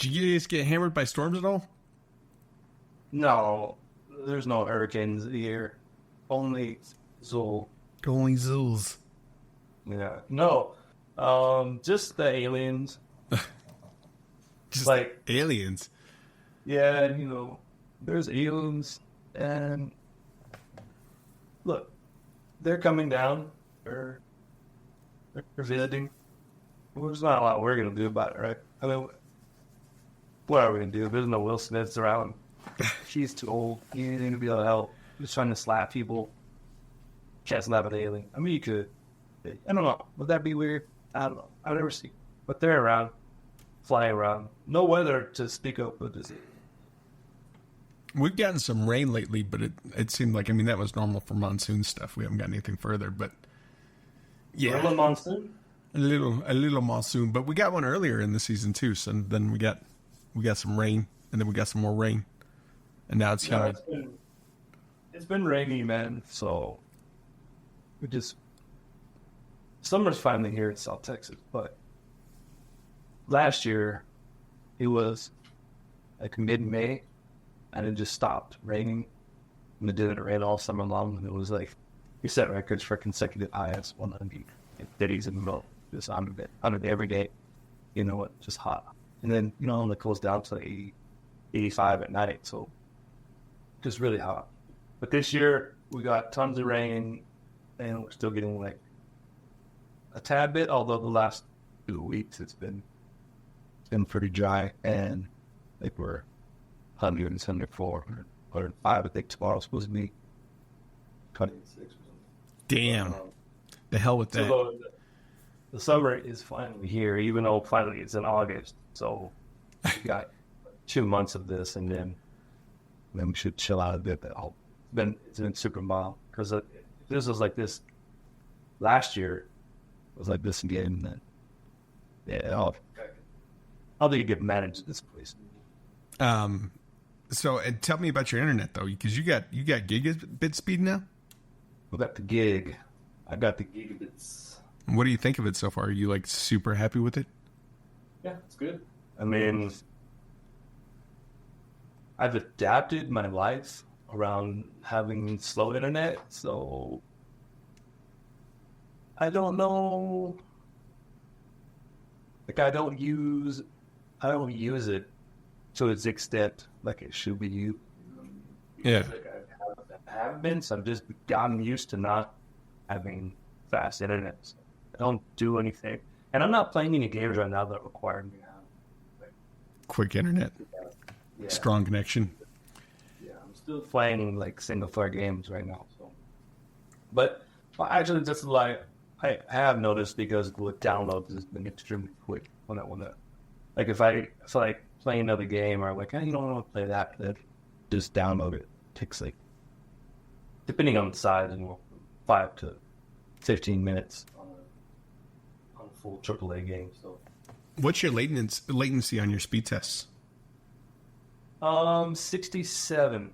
Did you guys get hammered by storms at all? No, there's no hurricanes here. Only Zool. Only zoos. Yeah. No. Just the aliens. Just Like, aliens. yeah, there's aliens, and look, they're coming down. They're visiting. Well, there's not a lot we're gonna do about it, right? I mean, what are we gonna do? There's no Will Smiths around. She's too old. You ain't gonna be able to help. Just trying to slap people. Can't slap an alien. I mean, you could. I don't know. Would that be weird? I don't know. I've never seen. But they're around, flying around. No weather to speak of, but is it? We've gotten some rain lately, but it seemed like, that was normal for monsoon stuff. We haven't got anything further, but yeah. A little monsoon? A little monsoon, but we got one earlier in the season too. So then we got some rain, and then we got some more rain, and now it's humid. It's been rainy, man. So summer's finally here in South Texas. But last year it was like mid-May, and it just stopped raining, and it didn't rain all summer long. And it was like we set records for consecutive highs, 100 cities in the middle. Just under every day, just hot. And then, it goes down to 80, 85 at night. So just really hot. But this year we got tons of rain, and we're still getting like a tad bit, although the last 2 weeks it's been pretty dry, and like we're 100 and 104, 105. I think tomorrow's supposed to be 26. Damn. The hell with that. So the summer is finally here, even though finally it's in August. So we got 2 months of this, and then we should chill out a bit. It's been super mild, because this was like this last year. It was like this again. Then yeah, how do you get managed this place? So tell me about your internet though, because you got gigabit speed now. We got the gig. I got the gigabits. What do you think of it so far? Are you like super happy with it? Yeah, it's good. I mean, I've adapted my life around having slow internet, so I don't know. Like, I don't use it to its extent like it should be used. Yeah. Like I haven't been, so I've just gotten used to not having fast internet. So I don't do anything, and I'm not playing any games right now that require me to have quick internet, strong connection. Yeah, I'm still playing like single player games right now. So, but actually, just like I have noticed, because with downloads has been extremely quick on that one. Like if I like play another game, or like, hey, you don't want to play that, just download it. It takes like, depending on the size, 5 to 15 minutes on a full AAA game. So, what's your latency on your speed tests? 67.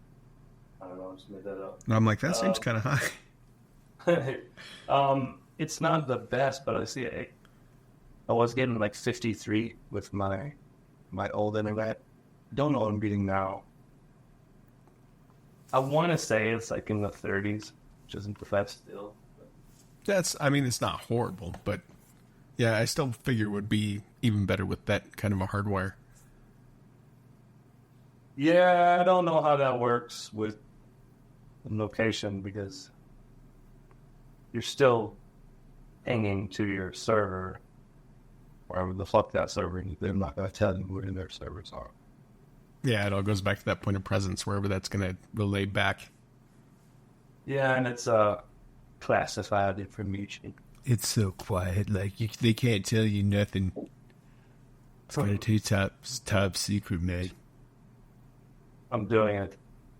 I don't know. I just made that up. I'm like, that seems kind of high. It's not the best, but I see it. I was getting like 53 with my old internet. Don't know what I'm getting now. I want to say it's like in the 30s, which isn't the best still. It's not horrible, but yeah, I still figure it would be even better with that kind of a hardwire. Yeah, I don't know how that works with location, because you're still hanging to your server, wherever the fuck that server is. They're not going to tell you where their servers are. Yeah, it all goes back to that point of presence, wherever that's going to relay back. Yeah, and it's classified information. It's so quiet, like they can't tell you nothing. It's kind of top secret, man. I'm doing a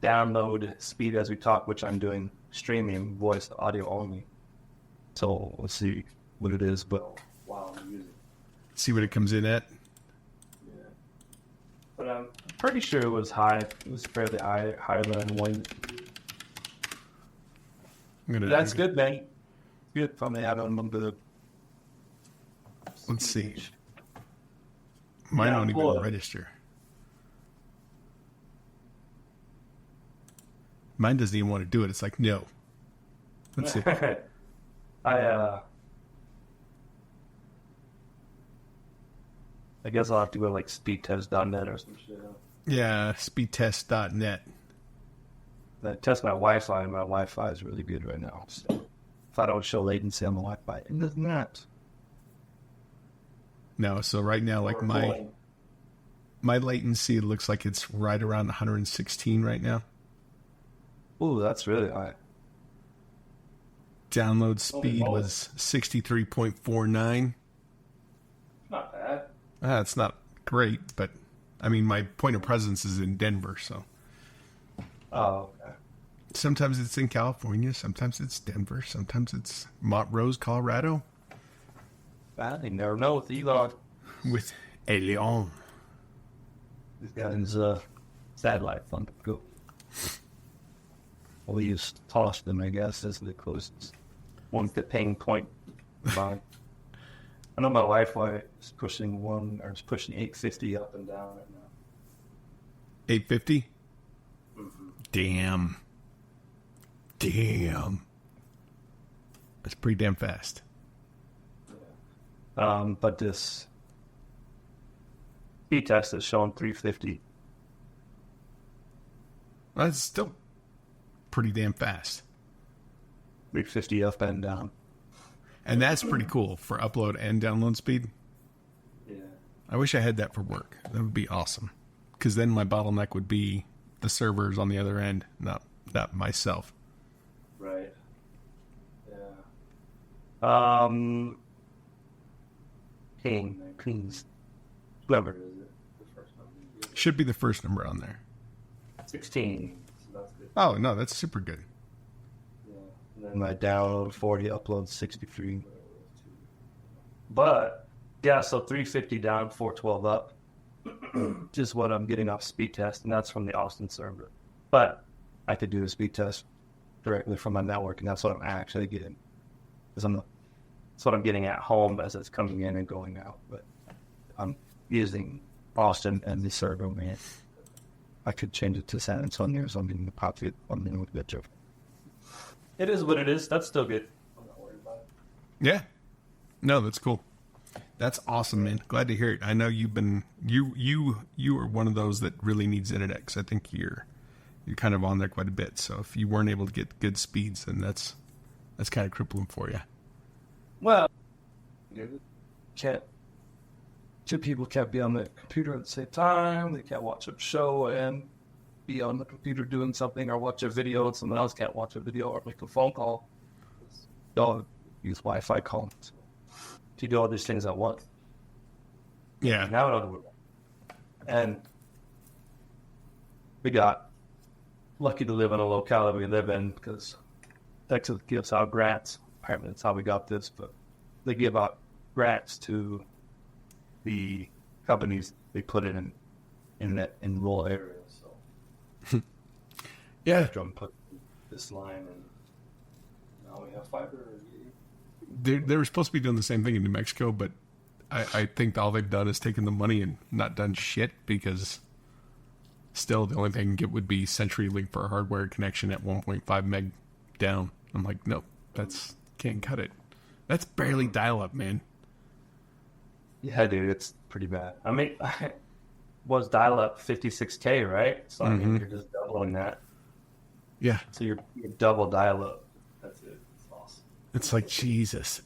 download speed as we talk, which I'm doing streaming voice audio only. So let's see what it is, but while I'm using it. See what it comes in at? Yeah. But I'm pretty sure it was high. It was fairly higher than I wanted. That's good, man. Good for me. I don't remember. Let's see. Mine don't even register. Mine doesn't even want to do it. It's like, no. Let's see. I guess I'll have to go to like speedtest.net or some shit. Yeah, speedtest.net. I test my Wi-Fi, and my Wi-Fi is really good right now. So if I don't show latency on the Wi-Fi, it does not. No, so right now, like my latency looks like it's right around 116 right now. Ooh, that's really high. Download speed was 63.49. Not bad. It's not great, but I mean, my point of presence is in Denver, so. Oh, okay. Sometimes it's in California, sometimes it's Denver, sometimes it's Montrose, Colorado. You never know with Elon. With Elion. He's got his satellite phone to go. Well, we use Toston, I guess, as the closest one to ping point. I know my Wi-Fi is pushing 850 up and down right now. 850? Mm-hmm. Damn. That's pretty damn fast. Yeah. But this speed test is showing 350. That's still pretty damn fast. 350 up and down. And that's pretty cool for upload and download speed. Yeah. I wish I had that for work. That would be awesome. Because then my bottleneck would be the servers on the other end, not myself. Right. Yeah. Kings. Whoever is it? The first number. Should be the first number on there. 16. So that's good. Oh, no, that's super good. Yeah. And then my download 40, upload 63. But, yeah, so 350 down, 412 up. Just what I'm getting off speed test, and that's from the Austin server. But I could do a speed test directly from my network, and that's what I'm actually getting. Because that's what I'm getting at home as it's coming in and going out. But I'm using Austin and the server, man. I could change it to San Antonio or something to pop it on the with bit. It is what it is. That's still good. I'm not worried about it. Yeah. No, that's cool. That's awesome, man. Glad to hear it. I know you've been you are one of those that really needs internet, because I think you're kind of on there quite a bit. So if you weren't able to get good speeds, then that's kind of crippling for you. Well, two people can't be on the computer at the same time. They can't watch a show and be on the computer doing something, or watch a video, and someone else can't watch a video or make a phone call. Don't use Wi-Fi calls to do all these things at once. Yeah. Now it don't work. And we got lucky to live in a locality we live in, because Texas gives out grants. Apparently that's how we got this, but they give out grants to the companies they put it in rural areas. So Yeah. Drum put this line, and now we have fiber. They were supposed to be doing the same thing in New Mexico, but I think all they've done is taken the money and not done shit, because still the only thing I can get would be CenturyLink for a hardware connection at 1.5 meg down. I'm like, nope, can't cut it. That's barely dial-up, man. Yeah, dude, it's pretty bad. I mean, was dial-up 56K, right? So I mean, you're just doubling that. Yeah. So you're double dial-up. That's it. It's awesome. It's like, Jesus.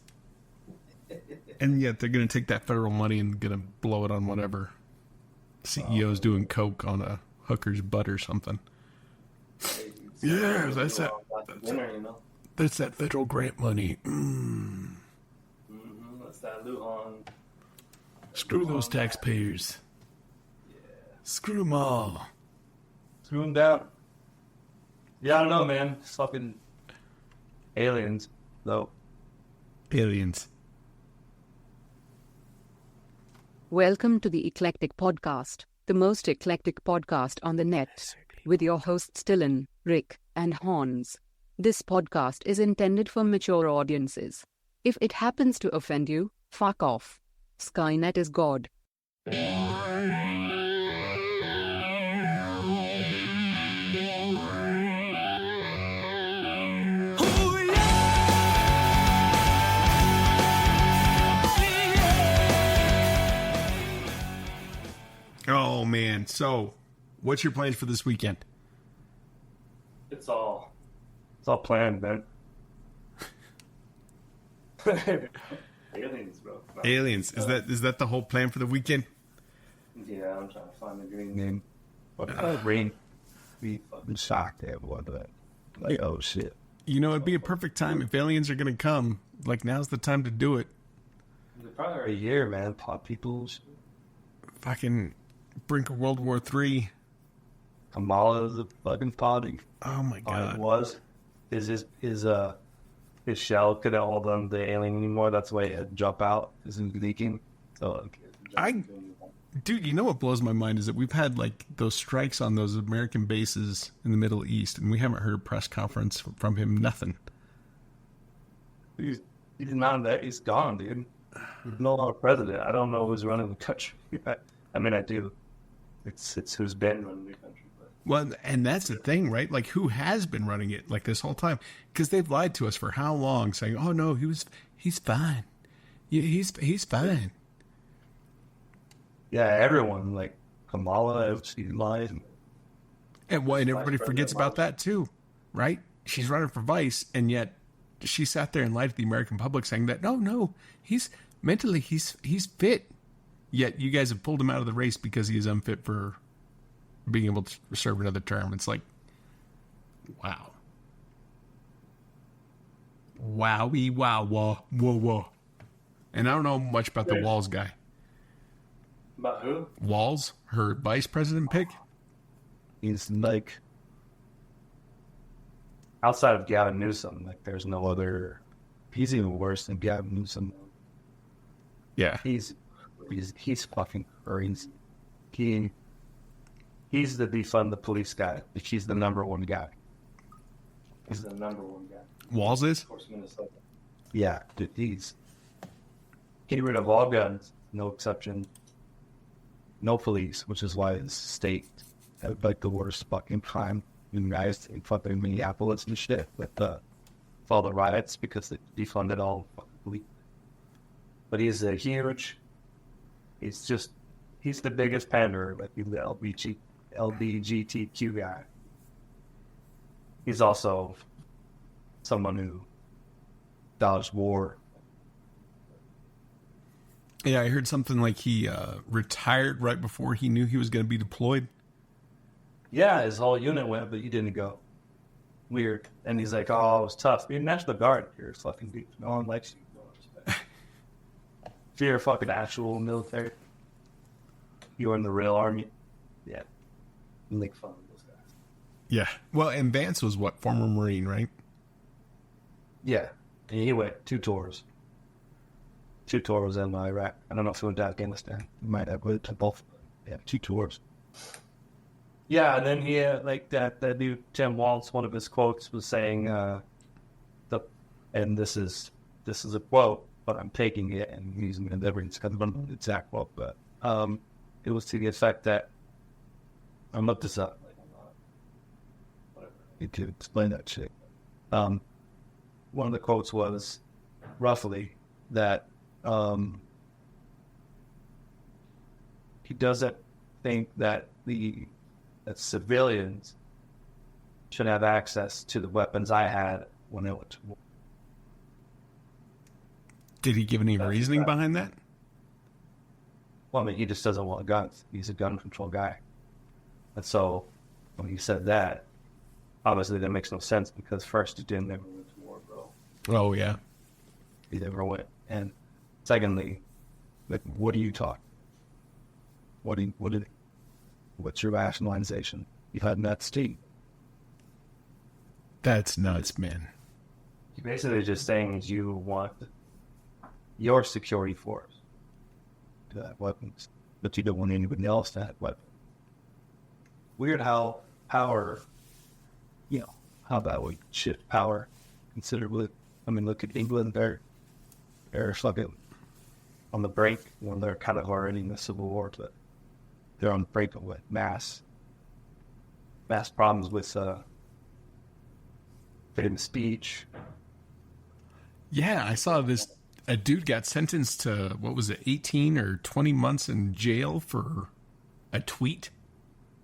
And yet they're going to take that federal money and going to blow it on whatever CEO's doing coke on a hooker's butt or something. Yeah, that's that. That's that federal grant money. That's that Lujan. Screw those taxpayers. Yeah. Screw them all. Screw them down. Yeah, I don't know, man. It's fucking aliens, though. Aliens. Welcome to the Eclectic Podcast, the most eclectic podcast on the net, with your hosts Dylan, Rick, and Hans. This podcast is intended for mature audiences. If it happens to offend you, fuck off. Skynet is God. Oh, man. So, what's your plans for this weekend? It's all planned, man. Aliens, bro. No. Aliens. Is that the whole plan for the weekend? Yeah, I'm trying to find the green name. But rain. Be fucking shocked at what that. Like, oh shit. You know, it'd be a perfect time if aliens are going to come. Like, now's the time to do it. They're probably already here, man. Pop people. Fucking brink of World War III. Kamala's a fucking potty. Oh, my God. It was. His shell couldn't hold on the alien anymore. That's why it had jump out. Isn't leaking. So Dude, you know what blows my mind is that we've had like those strikes on those American bases in the Middle East, and we haven't heard a press conference from him. Nothing. He's not that. He's gone, dude. He's no longer president. I don't know who's running the country. I mean, I do. It's who's been running the country. But. Well, and that's the thing, right? Like, who has been running it like this whole time? Because they've lied to us for how long, saying, "Oh no, he's fine. Yeah, he's fine." Yeah, everyone, like Kamala, she lied. And everybody forgets about that too, right? She's running for vice, and yet she sat there and lied to the American public saying that, no, he's mentally, he's fit. Yet you guys have pulled him out of the race because he is unfit for being able to serve another term. It's like, wow. Wowie, wow, whoa. And I don't know much about the Walls guy. About who? Walls, her vice president pick. He's like, outside of Gavin Newsom, like there's no other. He's even worse than Gavin Newsom. Yeah, he's fucking crazy. He's the defund the police guy. He's the number one guy. He's the number one guy. Walls is? Of course, Minnesota. Yeah, dude, he's get rid of all guns, no exception. No police, which is why his state had like the worst fucking crime in guys in fucking Minneapolis and shit with all the riots because they defunded all fucking police. But he's a huge. He's the biggest panderer, like the LBGTQ guy. He's also someone who dodged war. Yeah, I heard something like he retired right before he knew he was going to be deployed. Yeah, his whole unit went, but he didn't go. Weird. And he's like, oh, it was tough. You're National Guard. You're fucking dude. No one likes you. No one respects you. If you're a fucking actual military, you're in the real army. Yeah. You make fun of those guys. Yeah. Well, and Vance was what? Former Marine, right? Yeah. And he went 2 tours. 2 tours in Iraq. I don't know if he went to Afghanistan. He might have went to both. Yeah, 2 tours. Yeah, and then he like that dude Tim Waltz. One of his quotes was saying, and this is a quote, but I'm taking it and using it every. It's kind of an exact quote, but it was to the effect that I looked this up. Like, whatever. Need to explain that shit. One of the quotes was roughly that. He doesn't think that that civilians should have access to the weapons I had when I went to war. Did he give any reasoning behind that? Well, I mean, he just doesn't want guns. He's a gun control guy. And so when he said that, obviously that makes no sense because first, he didn't ever went to war, bro. Oh, yeah. He never went. And secondly, like, what are you talking? What's your rationalization? You had that state. That's nuts, man. You're basically just saying you want your security force to have weapons, but you don't want anybody else to have weapons. Weird how power, how about we shift power considerably. I mean, look at England. They're fucking on the brink when they're kind of already in the Civil War, but they're on the brink of what? Mass problems with freedom of speech. Yeah, I saw a dude got sentenced to, what was it, 18 or 20 months in jail for a tweet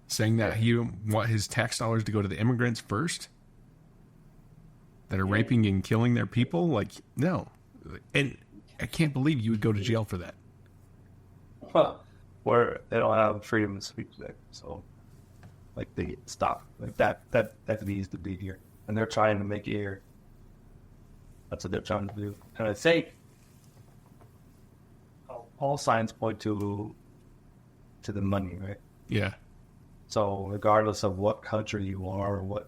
saying that he don't want his tax dollars to go to the immigrants first that are raping and killing their people. Like, no. And I can't believe you would go to jail for that. Well, where they don't have freedom of speech there. So, like, they stop. Like, that needs to be here. And they're trying to make it here. That's what they're trying to do. And I think all signs point to the money, right? Yeah. So regardless of what country you are or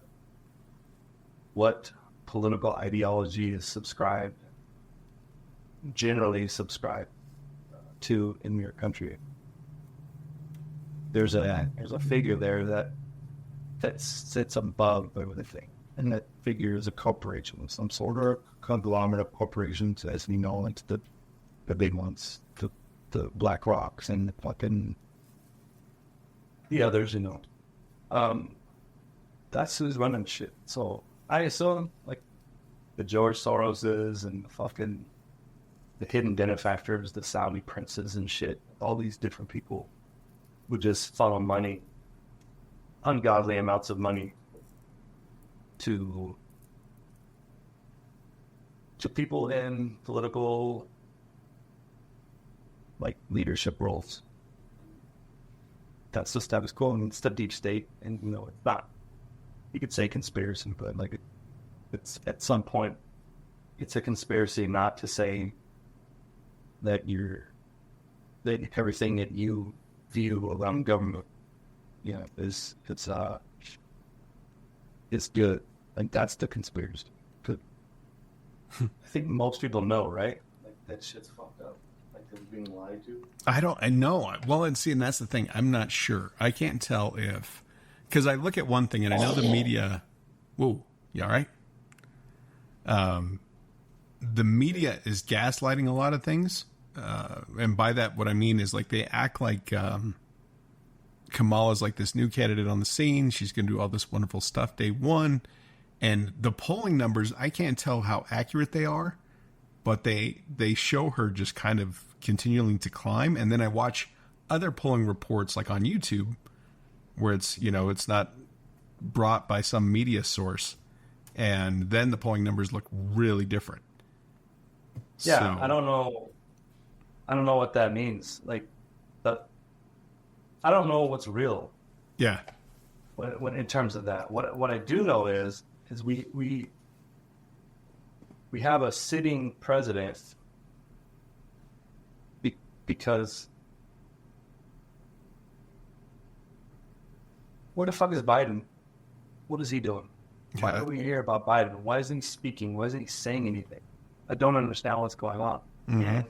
what political ideology is generally subscribed to in your country, there's a figure there that sits above everything. And that figure is a corporation, some sort of conglomerate of corporations, as we know, it's the big ones, the Black Rocks and the fucking the others, you know. That's who's running shit. So I assume, like, the George Soroses and the hidden benefactors, the Saudi princes and shit, all these different people would just funnel money, ungodly amounts of money, to people in political, like, leadership roles. That's the status quo, and it's the deep state, and, you know, it's not, you could say conspiracy, but, like, it's at some point, it's a conspiracy not to say that everything that you view around government, you know, is good. Like, that's the conspiracy. I think most people know, right? Like, that shit's fucked up. Like, they're being lied to. I know. Well, and that's the thing. I'm not sure. I can't tell if, because I look at one thing and I know the media. Whoa, you all right? The media is gaslighting a lot of things. And by that, what I mean is, like, they act like Kamala's like this new candidate on the scene. She's going to do all this wonderful stuff day one. And the polling numbers, I can't tell how accurate they are, but they show her just kind of continuing to climb. And then I watch other polling reports, like on YouTube, where it's, you know, it's not brought by some media source. And then the polling numbers look really different. Yeah, So, I don't know what that means. Like, I don't know what's real. Yeah. When in terms of that, what I do know is we have a sitting president because where the fuck is Biden? What is he doing? Why don't we hear about Biden? Why isn't he speaking? Why isn't he saying anything? I don't understand what's going on. Mm-hmm.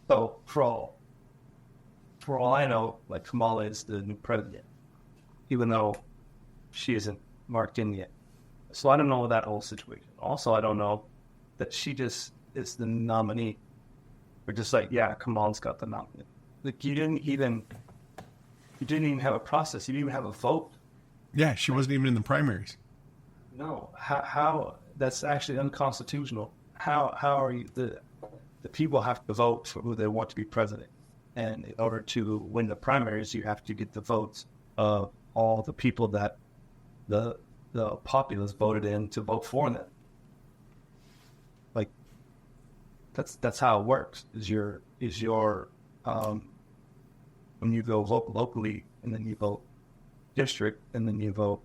So for all I know, like, Kamala is the new president, even though she isn't marked in yet. So I don't know that whole situation. Also, I don't know that she just is the nominee. We're just like, yeah, Kamala's got the nominee. Like, you didn't even have a process. You didn't even have a vote. Yeah, she wasn't even in the primaries. No, how that's actually unconstitutional. How are you, the people have to vote for who they want to be president, and in order to win the primaries, you have to get the votes of all the people that the populace voted in to vote for them. Like, that's how it works. Is your when you go vote locally, and then you vote district, and then you vote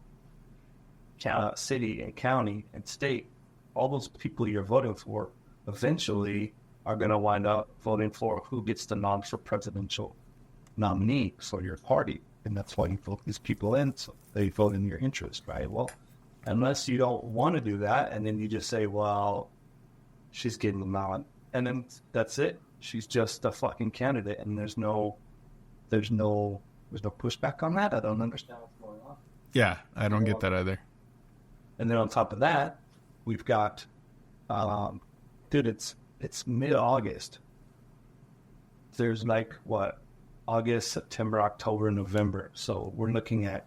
city and county and state, all those people you're voting for eventually are going to wind up voting for who gets the non-presidential nominee for your party. And that's why you vote these people in, so they vote in your interest, right? Well, unless you don't want to do that, and then you just say, well, she's getting the nod, and then that's it. She's just a fucking candidate, and there's no pushback on that. I don't understand what's going on. Yeah, I don't get that either. And then on top of that, we've got, it's mid-August. There's like, what, August, September, October, November. So we're looking at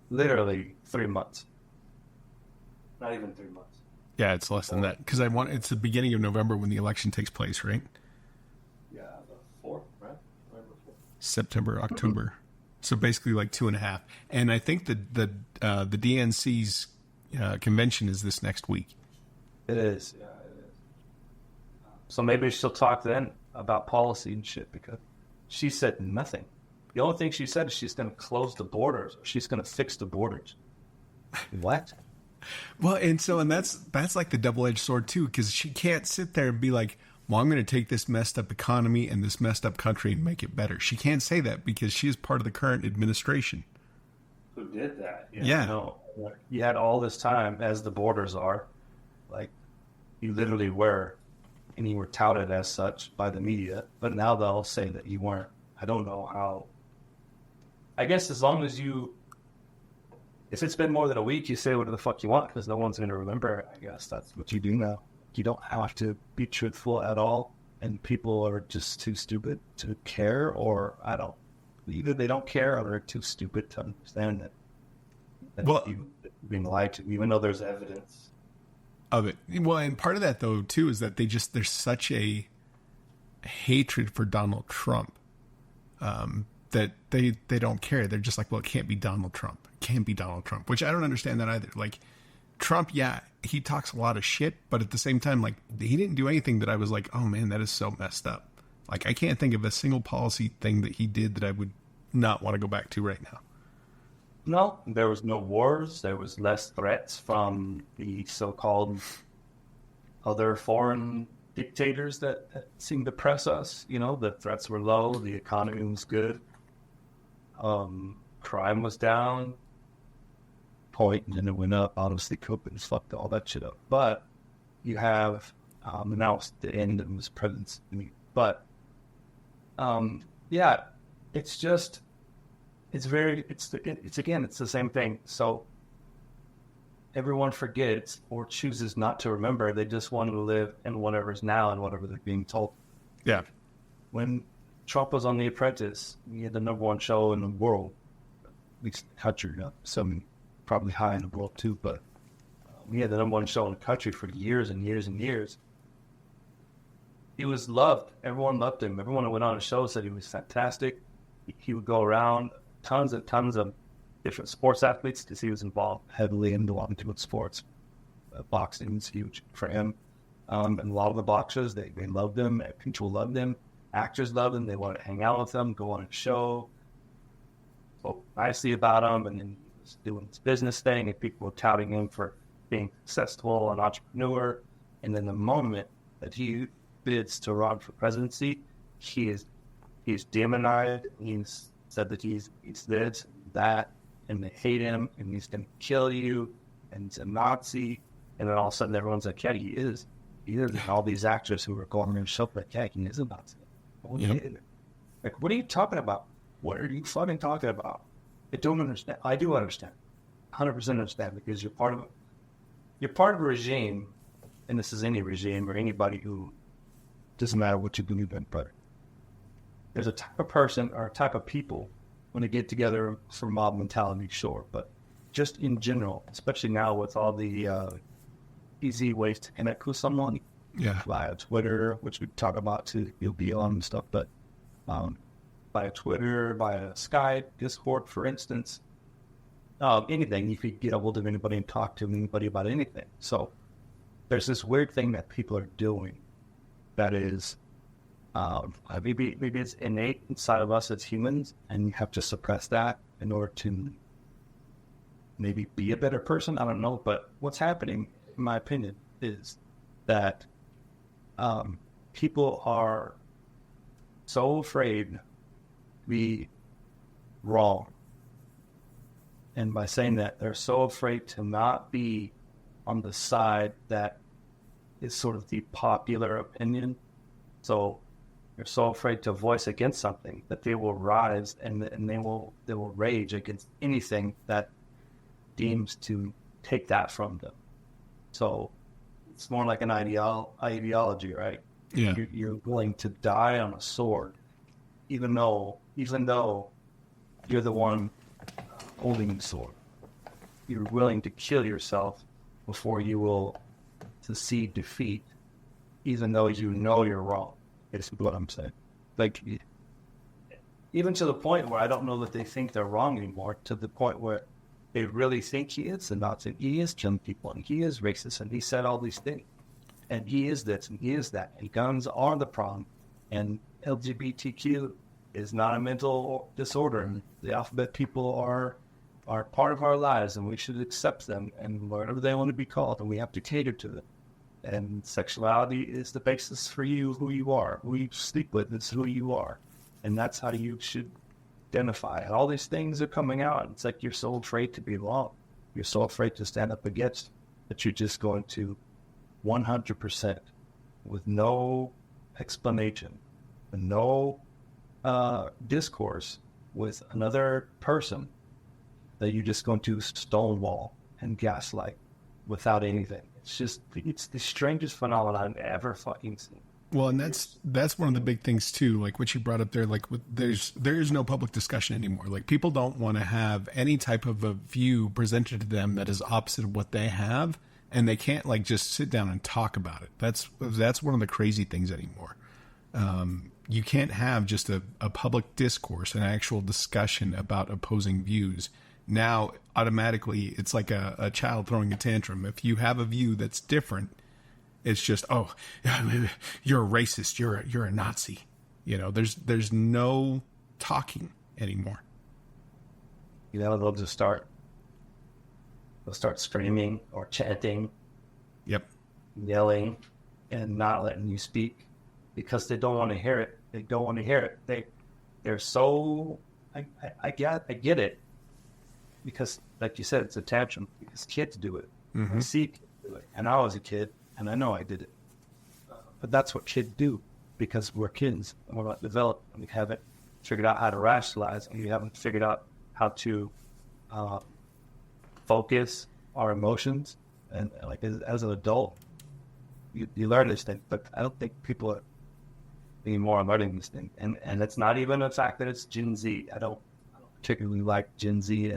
literally 3 months. Not even 3 months. Yeah, it's less than that. Because it's the beginning of November when the election takes place, right? Yeah, the 4th, right? November 4th. September, October. So basically like 2.5. And I think the DNC's convention is this next week. It is. Yeah, it is. So maybe she'll talk then about policy and shit, because she said nothing. The only thing she said is she's going to close the borders. Or she's going to fix the borders. What? Well, and that's like the double-edged sword too, because she can't sit there and be like, well, I'm going to take this messed up economy and this messed up country and make it better. She can't say that because she is part of the current administration. Who did that? Yeah. No, you had all this time, as the borders are, like, you literally were, and you were touted as such by the media, but now they'll say that you weren't. I don't know how. I guess as long as if it's been more than a week, you say whatever the fuck you want, because no one's going to remember. I guess that's what you do now. You don't have to be truthful at all, and people are just too stupid to care, or either they don't care or they're too stupid to understand that you've been lied to, even though there's evidence of it. Well, and part of that though too is that there's such a hatred for Donald Trump that they don't care. They're just like, well, it can't be Donald Trump. It can't be Donald Trump, which I don't understand that either. Like, Trump, yeah, he talks a lot of shit, but at the same time, like, he didn't do anything that I was like, oh man, that is so messed up. Like, I can't think of a single policy thing that he did that I would not want to go back to right now. No, there was no wars. There was less threats from the so-called other foreign dictators that seemed to press us. You know, the threats were low. The economy was good. Crime was down. Point, and then it went up. Obviously, COVID fucked all that shit up. But you have, and now it's the end of his presidency. But, yeah, it's just, it's the same thing. So everyone forgets or chooses not to remember. They just want to live in whatever's now and whatever they're being told. Yeah. When Trump was on The Apprentice, he had the #1 show in the world, at least in the country, some probably high in the world too, but we had the #1 show in the country for years and years and years. He was loved. Everyone loved him. Everyone who went on the show said he was fantastic. He would go around tons and tons of different sports athletes, because he was involved heavily in a lot of different sports. Boxing was huge for him. And a lot of the boxers, they loved him. People loved him. Actors loved him. They wanted to hang out with him, go on a show, spoke nicely about him, and then he was doing his business thing, and people were touting him for being successful, an entrepreneur. And then the moment that he bids to run for presidency, he's demonized. He's said that he's this, that, and they hate him, and he's going to kill you, and he's a Nazi. And then all of a sudden everyone's like, yeah, he is. And all these actors who were going and show like, yeah, he is a Nazi. Like, what are you talking about? What are you fucking talking about? I don't understand. I do understand. 100% understand, because you're part of a regime, and this is any regime or anybody who, doesn't matter what you believe in, but there's a type of person or a type of people when they get together for mob mentality, sure, but just in general, especially now with all the easy ways to connect with someone, via Twitter, which we talk about too, you'll be on and stuff, but via Twitter, via Skype, Discord, for instance, anything, you could get a hold of anybody and talk to anybody about anything. So there's this weird thing that people are doing that is, maybe it's innate inside of us as humans, and you have to suppress that in order to maybe be a better person. I don't know, but what's happening, in my opinion, is that people are so afraid to be wrong. And by saying that, they're so afraid to not be on the side that is sort of the popular opinion. So they're so afraid to voice against something that they will rise and they will rage against anything that deems to take that from them. So it's more like an ideology, right? Yeah. You're willing to die on a sword, even though you're the one holding the sword. You're willing to kill yourself before you will concede defeat, even though you know you're wrong. It's what I'm saying. Like, even to the point where I don't know that they think they're wrong anymore, to the point where they really think he is the Nazi. He is killing people, and he is racist, and he said all these things. And he is this, and he is that. And guns are the problem. And LGBTQ is not a mental disorder. And the alphabet people are part of our lives, and we should accept them and whatever they want to be called, and we have to cater to them. And sexuality is the basis for you, who you are. Who you sleep with is who you are. And that's how you should identify. And all these things are coming out. It's like you're so afraid to be wrong. You're so afraid to stand up against that you're just going to 100% with no explanation, with no discourse with another person, that you're just going to stonewall and gaslight without anything. It's the strangest phenomenon I've ever fucking seen. Well, and that's one of the big things too, like what you brought up there, like there is no public discussion anymore. Like people don't want to have any type of a view presented to them that is opposite of what they have, and they can't like just sit down and talk about it. That's one of the crazy things anymore. You can't have just a public discourse, an actual discussion about opposing views. Now, automatically, it's like a child throwing a tantrum. If you have a view that's different, it's just, oh, you're a racist, you're a Nazi. You know, there's no talking anymore. You know, they'll start screaming or chanting, yep, yelling, and not letting you speak because they don't want to hear it. They don't want to hear it. They're so, I get it. Because, like you said, it's a tantrum. Because kids do it. Mm-hmm. I see kids do it. And I was a kid, and I know I did it. But that's what kids do, because we're kids, and we're not developed, and we haven't figured out how to rationalize, and we haven't figured out how to focus our emotions. And like as an adult, you learn this thing. But I don't think people are anymore learning this thing. And it's not even the fact that it's Gen Z. I don't particularly like Gen Z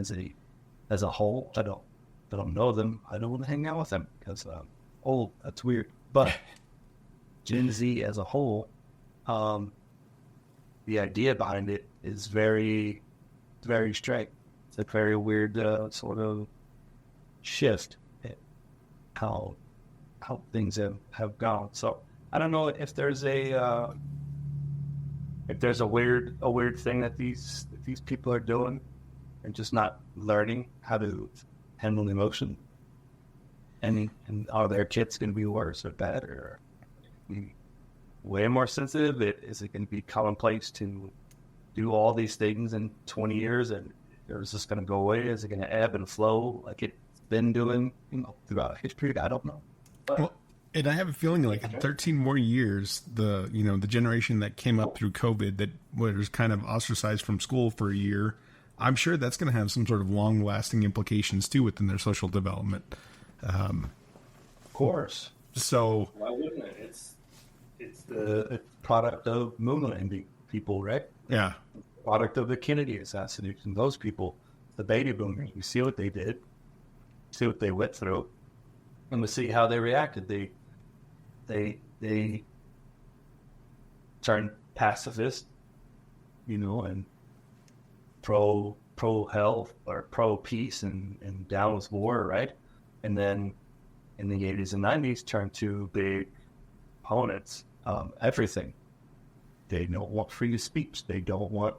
as a whole. I don't know them. I don't want to hang out with them because old. That's weird. But Gen Z as a whole, the idea behind it is very, very straight. It's a very weird sort of shift in how things have gone. So I don't know if there's a weird thing that these people are doing and just not learning how to handle emotion. And are their kids going to be worse or better? Or way more sensitive? Is it going to be commonplace to do all these things in 20 years, and is this going to go away? Is it going to ebb and flow like it's been doing throughout history? I don't know. But, well, and I have a feeling like in 13 more years, the generation that came up through COVID that was kind of ostracized from school for a year, I'm sure that's going to have some sort of long-lasting implications too within their social development. Of course. So why wouldn't it? It's the product of moonlanding people, right? Yeah. Product of the Kennedy assassination. Those people, the baby boomers. You see what they did. See what they went through, and we see how they reacted. They turned pacifist, and pro health or pro peace and down with war, right? And then in the 80s and 90s turned to big opponents of everything. They don't want free speech. They don't want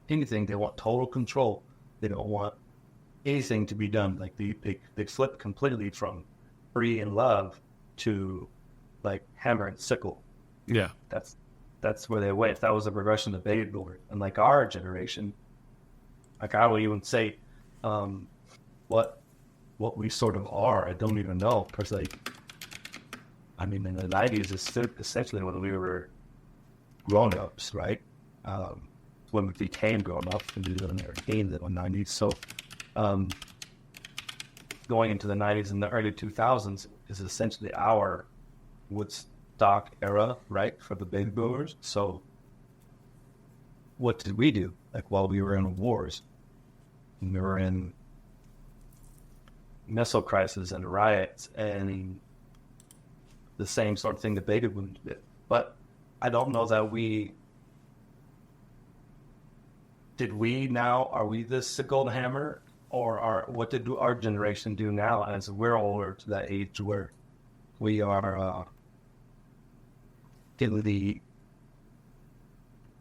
anything. They want total control. They don't want anything to be done. Like they flip completely from free and love to like hammer and sickle. Yeah. That's where they went. That was a progression of baby boomers. And like our generation, like I would even say what we sort of are, I don't even know. Because like, I mean, in the 90s is essentially when we were grown-ups, right? When we became grown-ups and we were in the 90s. So going into the 90s and the early 2000s is essentially our Woodstock era, right, for the baby boomers. So what did we do? Like while we were in wars, and we were in missile crisis and riots and the same sort of thing the baby boomers did. But I don't know that we are we this golden hammer, or what did our generation do now as we're older to that age where we are in the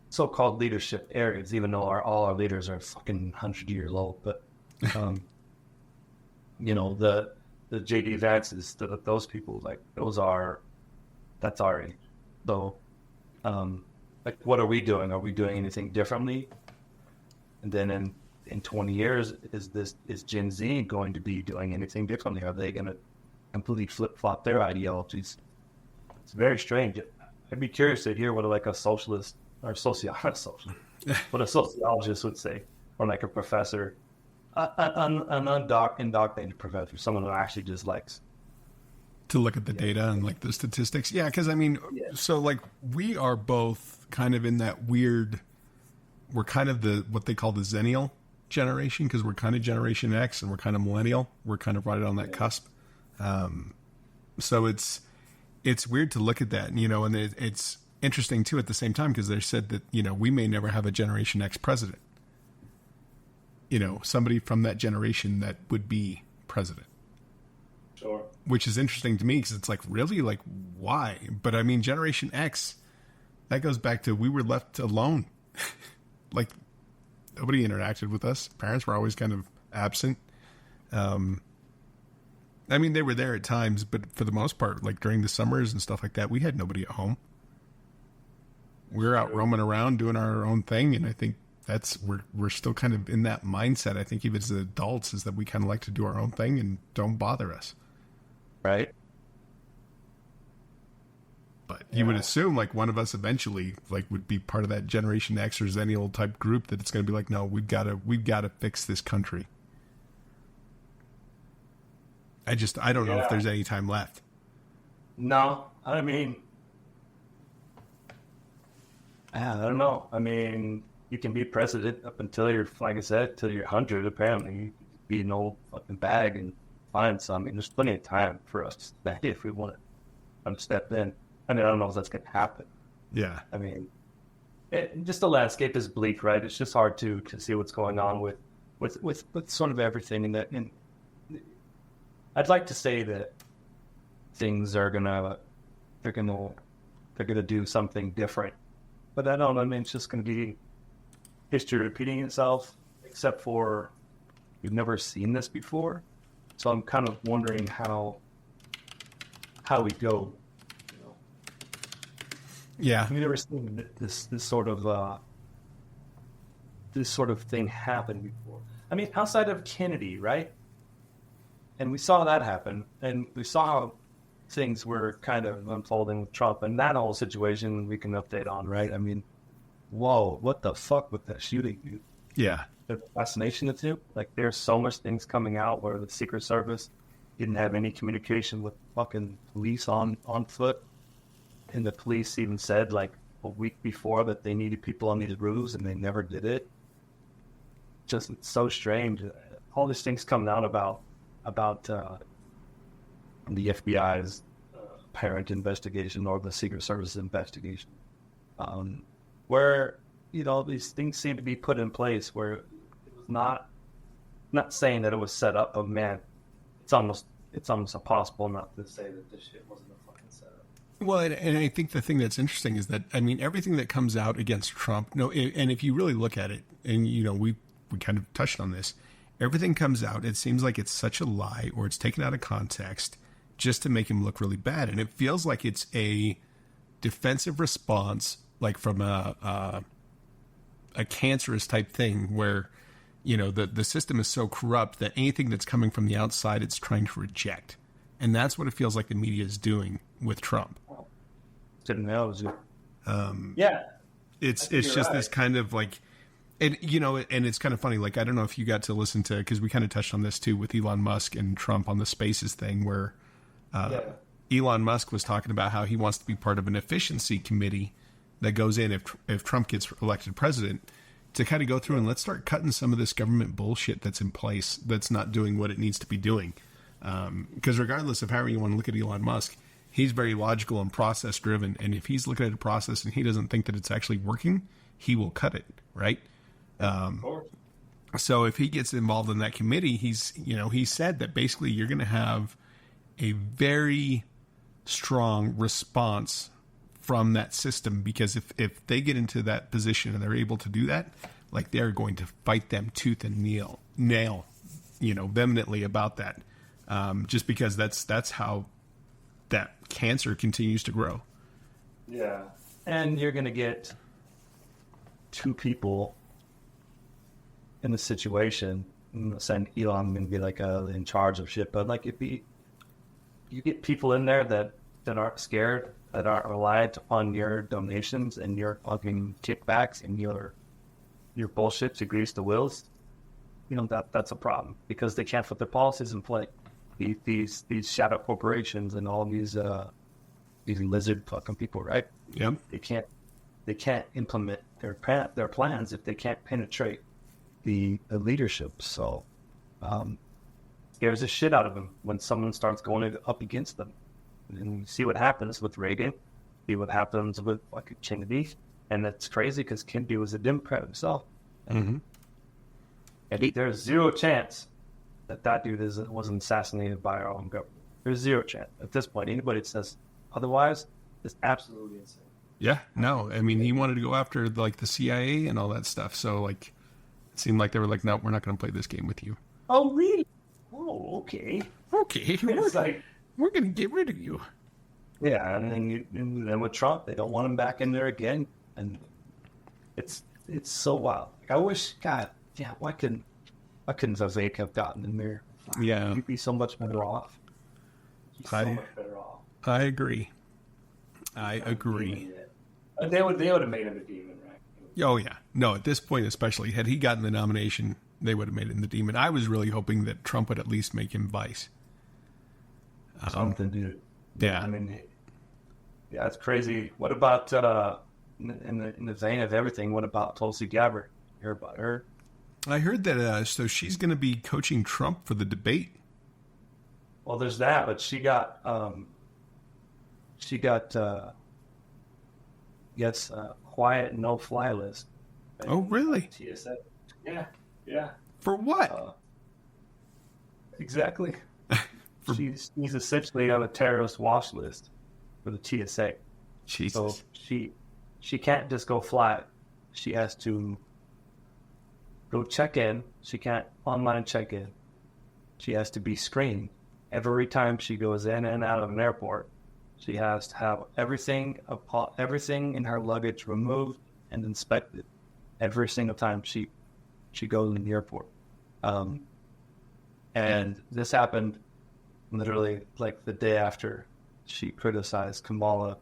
so-called leadership areas, even though all our leaders are fucking 100-year old, but the J.D. Vances, those people, like that's our age. So, like, what are we doing? Are we doing anything differently? And then in 20 years, is Gen Z going to be doing anything differently? Are they going to completely flip-flop their ideologies? It's very strange. I'd be curious to hear what like a socialist or what a sociologist would say, or like a professor, an indoctrinated professor, someone who actually just likes to look at the data and like the statistics. Yeah, because I mean, so like we are both kind of in that weird. We're kind of what they call the Zennial generation, because we're kind of Generation X and we're kind of millennial. We're kind of right on that cusp. So it's weird to look at that, and it's interesting too at the same time, because they said that, we may never have a Generation X president. Somebody from that generation that would be president. Sure. Which is interesting to me, because it's like, really? Like, why? But I mean, Generation X, that goes back to we were left alone. Like, nobody interacted with us. Parents were always kind of absent. I mean, they were there at times, but for the most part, like during the summers and stuff like that, we had nobody at home. We were out roaming around doing our own thing, and I think we're still kind of in that mindset. I think even as adults, is that we kind of like to do our own thing and don't bother us. Right. But you would assume like one of us eventually like would be part of that Generation X or Zennial type group that it's going to be like, no, we've got to fix this country. I don't know if there's any time left. No, I mean, I don't know. I mean, you can be president up until you're, like I said, till you're 100. Apparently, you can be an old fucking bag and find some. I mean, there's plenty of time for us if we want to step in. I mean, I don't know if that's going to happen. Yeah. I mean, just the landscape is bleak, right? It's just hard to see what's going on with sort of everything. And I'd like to say that things are they're gonna do something different, but I don't know. I mean, it's just going to be history repeating itself, except for we've never seen this before. So I'm kind of wondering how we go. Yeah, we've never seen this sort of thing happen before. I mean, outside of Kennedy, right? And we saw that happen, and we saw how things were kind of unfolding with Trump, and that whole situation we can update on, right? I mean, whoa, what the fuck with that shooting, dude? Yeah. The fascination of it, like there's so much things coming out where the Secret Service didn't have any communication with fucking police on foot. And the police even said like a week before that they needed people on these roofs, and they never did it. Just it's so strange. All these things coming out about the FBI's apparent investigation or the Secret Service investigation, where these things seem to be put in place where it was not saying that it was set up, but man, it's almost impossible not to say that this shit wasn't a fucking setup. Well, and I think the thing that's interesting is that, I mean, everything that comes out against Trump, and if you really look at it, and, we kind of touched on this, everything comes out, it seems like it's such a lie or it's taken out of context just to make him look really bad. And it feels like it's a defensive response, like from a cancerous type thing where, the system is so corrupt that anything that's coming from the outside, it's trying to reject. And that's what it feels like the media is doing with Trump. Yeah. It's just right. This kind of like, and it's kind of funny. Like, I don't know if you got to listen to, because we kind of touched on this too with Elon Musk and Trump on the Spaces thing, where Elon Musk was talking about how he wants to be part of an efficiency committee that goes in if Trump gets elected president, to kind of go through and let's start cutting some of this government bullshit that's in place that's not doing what it needs to be doing. Because regardless of how you want to look at Elon Musk, he's very logical and process driven. And if he's looking at a process and he doesn't think that it's actually working, he will cut it, right? So if he gets involved in that committee, he said that basically you're going to have a very strong response from that system, because if they get into that position and they're able to do that, like, they're going to fight them tooth and nail, vehemently about that, just because that's how that cancer continues to grow. Yeah, and you're going to get two people in the situation. I'm not saying Elon going to be like in charge of shit, but like you get people in there that aren't scared, that aren't reliant upon your donations and your fucking kickbacks and your bullshit to grease the wheels. That's a problem, because they can't put their policies in play. These shadow corporations and all these lizard fucking people, right? Yep. They can't implement their plans if they can't penetrate the leadership. So scares the shit out of them when someone starts going up against them. And you see what happens with Reagan, see what happens with fucking Kennedy, and that's crazy because Kennedy was a Democrat himself. And there's zero chance that dude wasn't assassinated by our own government. There's zero chance. At this point, anybody that says otherwise is absolutely insane. Yeah, no, I mean, he wanted to go after like the CIA and all that stuff. So like, it seemed like they were like, no, we're not going to play this game with you. Oh, really? Oh, okay. It's like, we're going to get rid of you. Yeah, and then with Trump, they don't want him back in there again, and it's so wild. Like, I wish, God, yeah, why couldn't Vivek have gotten in there? Yeah, he'd be so much better off. I agree. They would have made him a demon, right? Oh yeah, no. At this point, especially, had he gotten the nomination, they would have made him the demon. I was really hoping that Trump would at least make him vice. Something, dude. Yeah, I mean, yeah, it's crazy. What about in the vein of everything? What about Tulsi Gabbard? You hear about her? I heard that. So she's going to be coaching Trump for the debate. Well, there's that, but she got quiet no-fly list. Oh, really? TSA. Yeah. For what? Exactly. She's essentially on a terrorist watch list for the TSA. Jesus. So she can't just go fly. She has to go check in. She can't online check in. She has to be screened every time she goes in and out of an airport. She has to have everything in her luggage removed and inspected every single time she goes in the airport. And this happened literally like the day after she criticized Kamala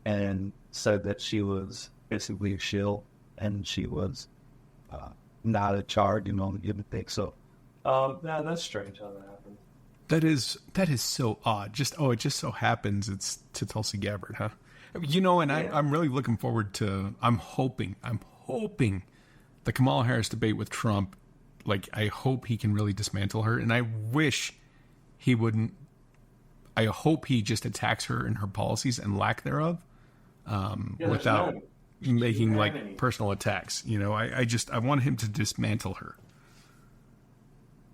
and said that she was basically a shill and she was not a charge, you would think so. That's strange how that happened. That is so odd. It just so happens it's to Tulsi Gabbard, huh? And I'm really looking forward to. I'm hoping the Kamala Harris debate with Trump. Like, I hope he can really dismantle her, and I wish he wouldn't. I hope he just attacks her and her policies and lack thereof, without making like personal attacks. I want him to dismantle her.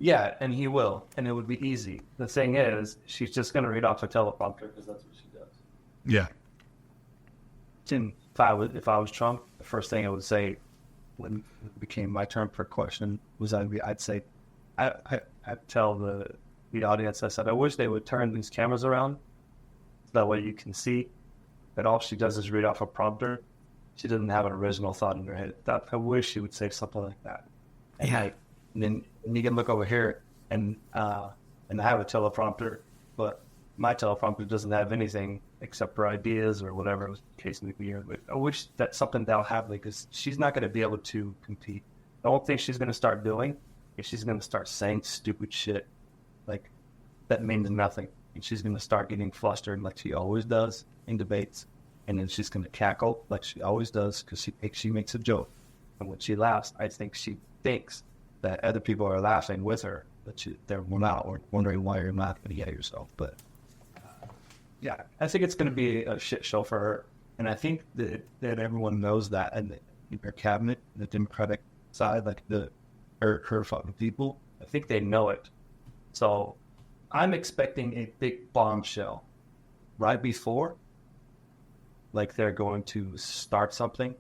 Yeah, and he will, and it would be easy. The thing is, she's just going to read off a teleprompter because that's what she does. Yeah. And if I was Trump, the first thing I would say when it became my turn for a question was I'd say, I'd tell the audience, I said, I wish they would turn these cameras around so that way you can see that all she does is read off a prompter. She doesn't have an original thought in her head. I wish she would say something like that. And then you can look over here and I have a teleprompter, but my teleprompter doesn't have anything except for ideas or whatever the case may be. But I wish that's something they'll have, because she's not going to be able to compete. The only thing she's going to start doing is she's going to start saying stupid shit like that means nothing. And she's going to start getting flustered like she always does in debates. And then she's going to cackle like she always does because she makes a joke. And when she laughs, I think she thinks that other people are laughing with her, but they're not, or wondering why you're laughing at yourself. But yeah, I think it's going to be a shit show for her. And I think that everyone knows that, and their cabinet, the Democratic side, like her fucking people. I think they know it. So I'm expecting a big bombshell right before, like they're going to start something.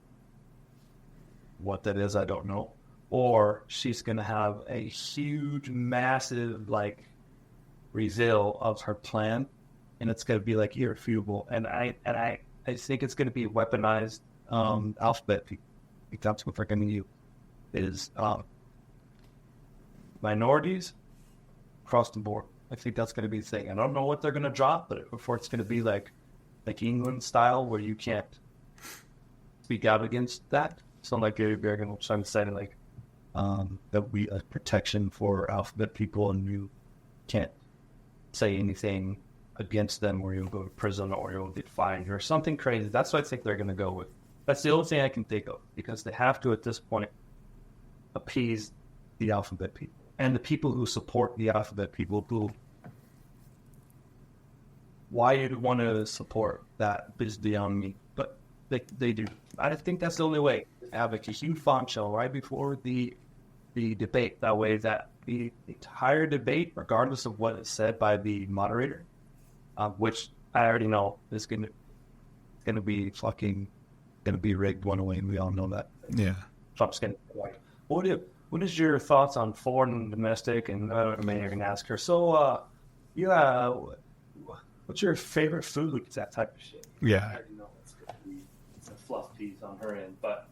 What that is, I don't know. Or she's going to have a huge, massive, like, reveal of her plan, and it's going to be, like, irrefutable. And I think it's going to be weaponized alphabet. That's what they're going to use. Is minorities across the board. I think that's going to be the thing. I don't know what they're going to drop, but before it's going to be like England style, where you can't speak out against that. So like they're going to try to say like that we a protection for alphabet people, and you can't say anything against them, or you'll go to prison, or you'll get fined, or something crazy. That's what I think they're going to go with. That's the only thing I can think of, because they have to at this point appease the alphabet people and the people who support the alphabet people. Who, why you'd want to support that is beyond me, but they do. I think that's the only way. Have like a huge bombshell right before the debate. That way, that the entire debate, regardless of what is said by the moderator, which I already know is gonna be rigged one way, and we all know that. Yeah, Trump's gonna like. What is your thoughts on foreign and domestic? And I don't know, maybe I can ask her. So, what's your favorite food? It's that type of shit. Yeah. I already know it's a fluff piece on her end, but.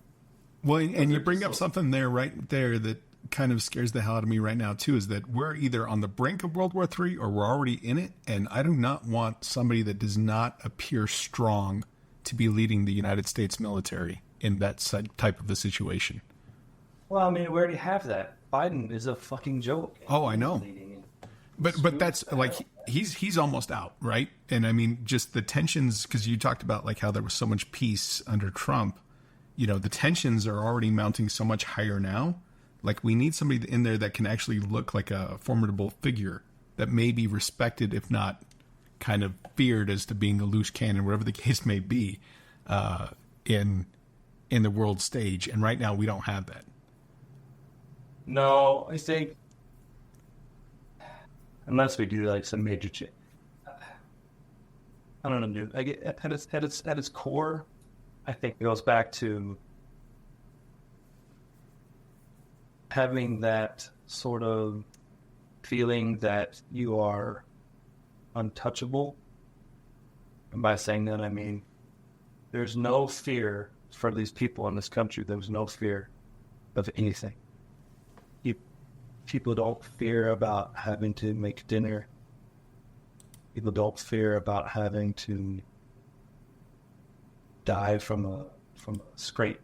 Well, and you bring up something there, right there, that kind of scares the hell out of me right now, too, is that we're either on the brink of World War III or we're already in it. And I do not want somebody that does not appear strong to be leading the United States military in that type of a situation. Well, I mean, we already have that. Biden is a fucking joke. Oh, I know. But that's like he's almost out, right? And I mean, just the tensions, because you talked about like how there was so much peace under Trump. You know, the tensions are already mounting so much higher now. Like, we need somebody in there that can actually look like a formidable figure that may be respected, if not kind of feared as to being a loose cannon, whatever the case may be, in the world stage. And right now, we don't have that. No, I think unless we do like some major change, I don't know, dude. I get at its core, I think it goes back to having that sort of feeling that you are untouchable. And by saying that, I mean there's no fear for these people in this country. There's no fear of anything. People don't fear about having to make dinner. People don't fear about having to die from a scrape.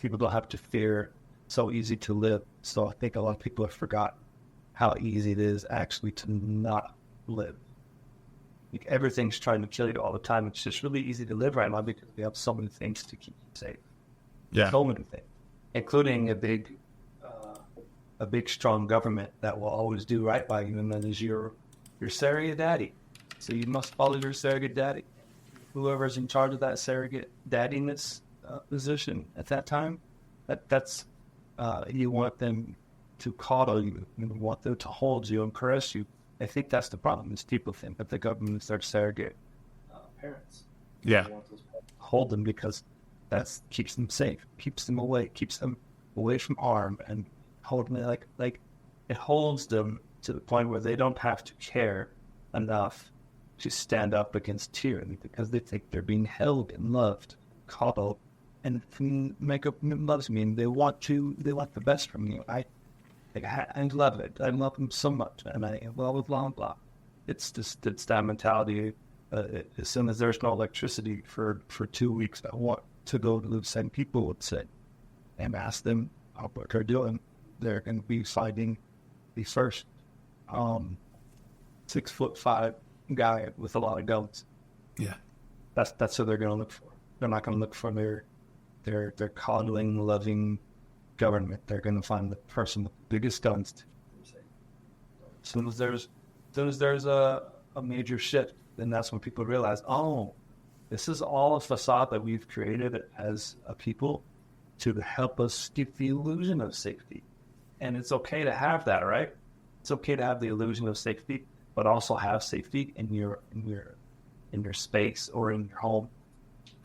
People don't have to fear. It's so easy to live. So I think a lot of people have forgotten how easy it is actually to not live. Like, everything's trying to kill you all the time. It's just really easy to live right now because we have so many things to keep you safe. Yeah. So many things, including a big, strong government that will always do right by you, and that is your surrogate daddy. So you must follow your surrogate daddy. Whoever's in charge of that surrogate daddiness position at that time, that's you want them to coddle you. You want them to hold you and caress you. I think that's the problem. Is people think that the government is their surrogate parents. Yeah. They want to hold them because that keeps them safe, keeps them away from harm, and hold them like it holds them to the point where they don't have to care enough to stand up against tyranny because they think they're being held and loved, coddled, and loves me, and they want the best from you. I love it. I love them so much, and blah blah blah. It's that mentality. As soon as there's no electricity for 2 weeks, I want to go to the same people would say and ask them how what they're doing. They're going to be fighting the first 6'5" guy with a lot of guns. Yeah, that's who they're going to look for. They're not going to look for their coddling, loving government. They're going to find the person with the biggest guns. As soon as there's a major shift, then that's when people realize, oh, this is all a facade that we've created as a people, to help us give the illusion of safety. And it's okay to have that, right? It's okay to have the illusion of safety, but also have safety in your space or in your home.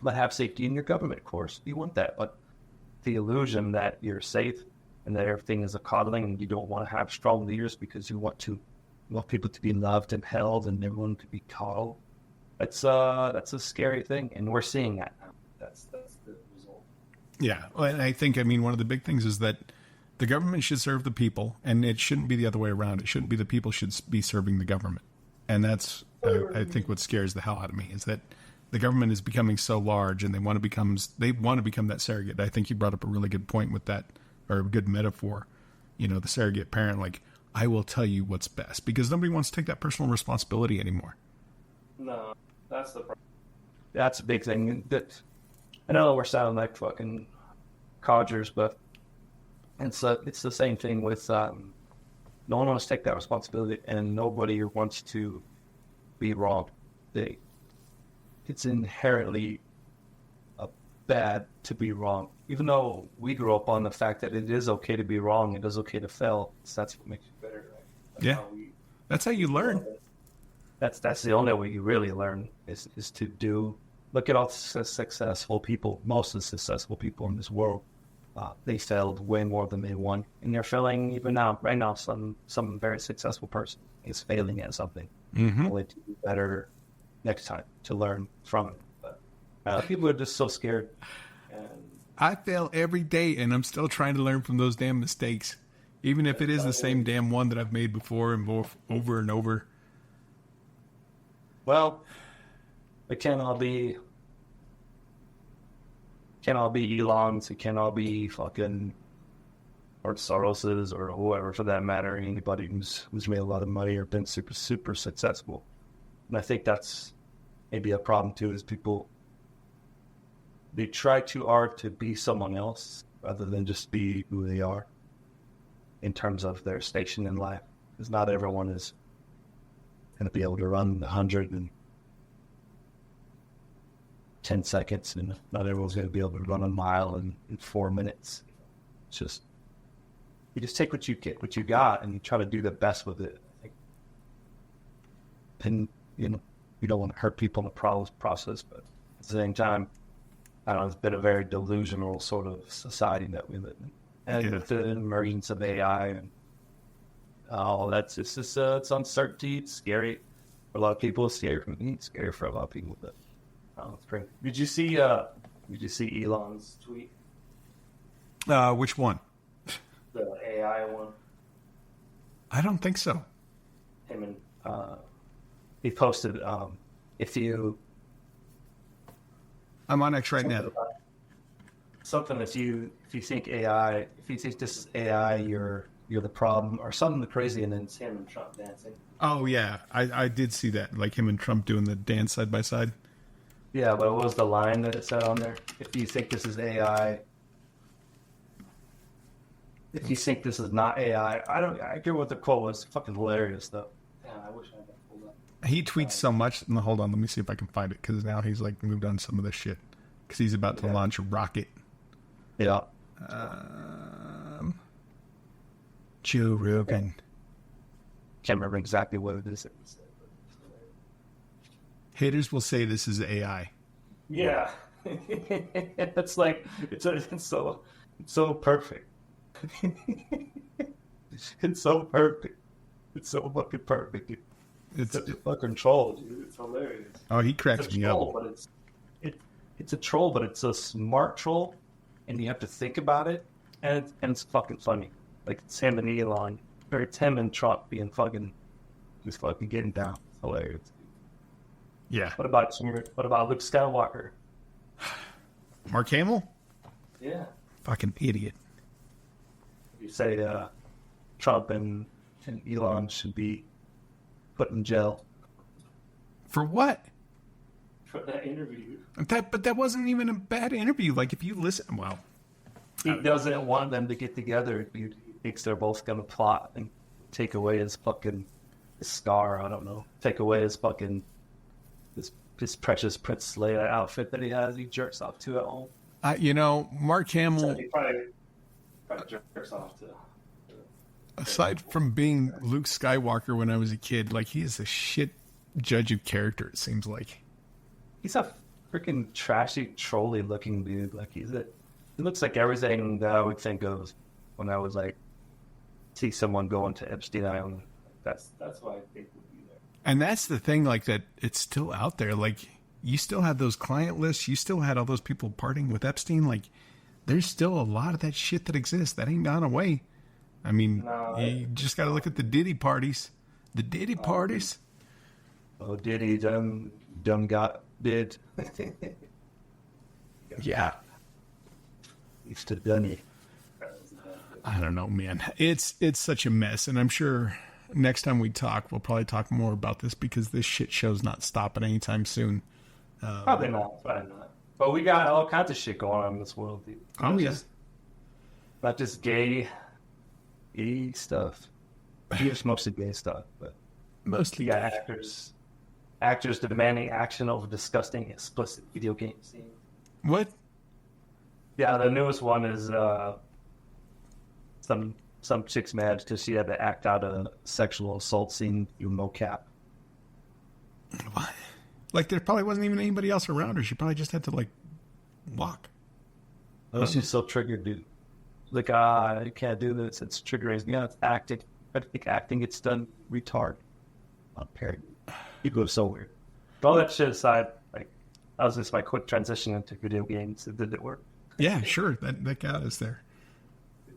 But have safety in your government, of course. You want that, but the illusion that you're safe and that everything is a coddling and you don't want to have strong leaders because you want people to be loved and held and everyone to be coddled. That's a scary thing, and we're seeing that now. That's the result. Yeah, well, and I think, one of the big things is that the government should serve the people, and it shouldn't be the other way around. It shouldn't be the people should be serving the government. And that's, I think, what scares the hell out of me is that the government is becoming so large, and they want to become that surrogate. I think you brought up a really good point with that, or a good metaphor. The surrogate parent, like, I will tell you what's best, because nobody wants to take that personal responsibility anymore. No, that's the problem. That's a big thing. I know we're sounding like fucking codgers, but it's the same thing with no one wants to take that responsibility, and nobody wants to be wrong. It's inherently bad to be wrong, even though we grew up on the fact that it is okay to be wrong, it is okay to fail. That's what makes you better. Right? That's how you learn. That's the only way you really learn is to do. Look at all the successful people. Most of the successful people in this world, they failed way more than they won, and they're failing even now. Right now, some very successful person is failing at something. Only to do better next time, to learn from it. But people are just so scared. And I fail every day, and I'm still trying to learn from those damn mistakes, even if it is the same damn one that I've made before and over and over. Well, it can't all be Elons. It can't all be fucking or Soros's or whoever, for that matter. Anybody who's made a lot of money or been super, super successful. And I think that's maybe a problem too, is people, they try too hard to be someone else rather than just be who they are in terms of their station in life. Because not everyone is going to be able to run 100 in 10 seconds, and not everyone's going to be able to run a mile in 4 minutes. It's just, you just take what you get, what you got, and you try to do the best with it. And, you don't want to hurt people in the process, but at the same time, I don't know, it's been a very delusional sort of society that we live in. And with the emergence of AI and that's just, it's uncertainty, it's scary for a lot of people, it's scary for me, it's scary for a lot of people, but it's great. Did you see Elon's tweet? Which one? The AI one. I don't think so. Him and he posted if you. I'm on X right now. Something if you think AI, if you think this is AI, you're the problem, or something crazy, and then it's him and Trump dancing. Oh yeah, I did see that, like him and Trump doing the dance side by side. Yeah, but what was the line that it said on there? If you think this is AI, if you think this is not AI, I get what the quote was. Fucking hilarious though. Yeah, I wish I had that pulled up. He tweets so much. Hold on, let me see if I can find it, because now he's like moved on some of this shit, because he's about to launch a rocket. Yeah. Joe Rogan. Can't remember exactly what it is. Haters will say this is AI. Yeah. It's like it's so perfect. It's so perfect. It's so fucking perfect. It's such a fucking troll, dude. It's hilarious. Oh, he cracks me up. But it's a troll, but it's a smart troll, and you have to think about it, and it's fucking funny. Like it's him and Elon, or it's him and Trump being fucking, just fucking getting down. It's hilarious. Yeah. What about Luke Skywalker? Mark Hamill? Yeah. Fucking idiot. You say Trump and Elon should be put in jail. For what? For that interview. But that wasn't even a bad interview. Like, if you listen, well, he doesn't want them to get together. He thinks they're both gonna plot and take away his fucking scar. I don't know. Take away his fucking his precious Princess Leia outfit that he has. He jerks off to at home. Mark Hamill, He probably jerks off to. aside from being Luke Skywalker when I was a kid, like he is a shit judge of character. It seems like He's a freaking trashy, trolly looking dude. Like he looks like everything that I would think of when I was like see someone going to Epstein Island. That's why I think would be there. and that's the thing. Like that, it's still out there. Like you still have those client lists. You still had all those people partying with Epstein. Like there's still a lot of that shit that exists. That ain't gone away. I mean, you just got to look at the Diddy parties. The Diddy parties. Oh, Diddy done got did. Yeah. He's to done. I don't know, man. It's such a mess, and I'm sure next time we talk, we'll probably talk more about this because this shit show's not stopping anytime soon. Probably not. But we got all kinds of shit going on in this world, dude. Not just gay stuff. It's mostly gay stuff, but Mostly you got actors demanding action over disgusting, explicit video game scenes. What? Yeah, the newest one is some chick's mad because she had to act out a sexual assault scene with no cap. What? Like there probably wasn't even anybody else around her. She probably just had to like walk. Oh, she's so triggered, dude. Like, you can't do this. It's triggering. Yeah, it's acting. I think acting gets done retard. Not parody. People are so weird. But all that shit aside, like, that was just my quick transition into video games. Did it work? Yeah, sure. That got us there.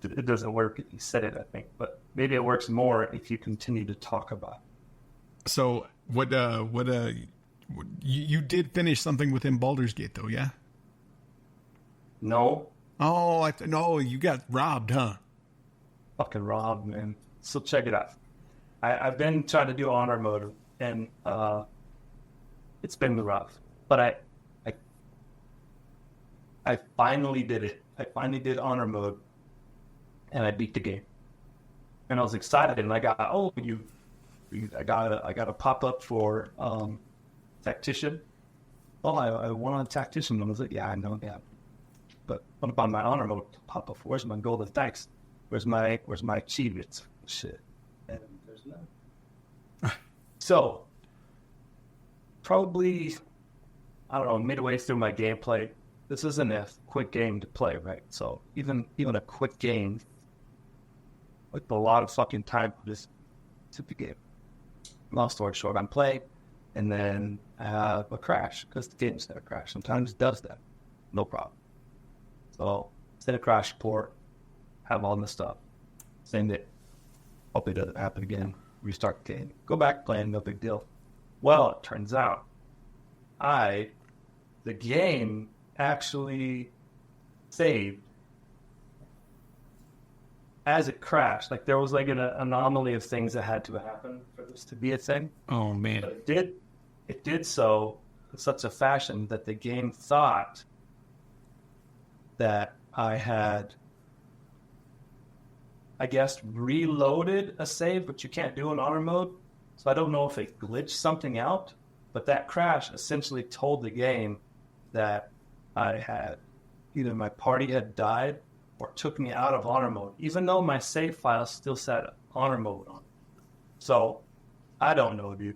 It doesn't work if you said it, I think. But maybe it works more if you continue to talk about it. So you did finish something within Baldur's Gate though, yeah? No. Oh, no, you got robbed, huh? Fucking robbed, man. So check it out. I've been trying to do honor mode, and it's been rough. But I finally did it. I finally did honor mode, and I beat the game. And I was excited, and I got I got a pop up for tactician. Oh, I won on tactician. And I was like, yeah, I know that. But what about my honor mode pop up? Where's my golden thanks? Where's my achievements? Shit. And there's none. So probably, I don't know, midway through my gameplay, this isn't a quick game to play, right? So even a quick game, like a lot of fucking time for this stupid game. Long story short, I'm playing, and then I have a crash because the game's never crashed. Sometimes it does that, no problem. So send a crash report, have all this stuff, send it. Hope it doesn't happen again. Restart the game, go back playing, no big deal. Well, it turns out the game actually saved as it crashed. Like there was like an anomaly of things that had to happen for this to be a thing. Oh man. But it did so in such a fashion that the game thought that I had, I guess, reloaded a save, but you can't do in honor mode. So I don't know if it glitched something out, but that crash essentially told the game that I had either my party had died or took me out of honor mode, even though my save file still said honor mode on it. So I don't know, dude.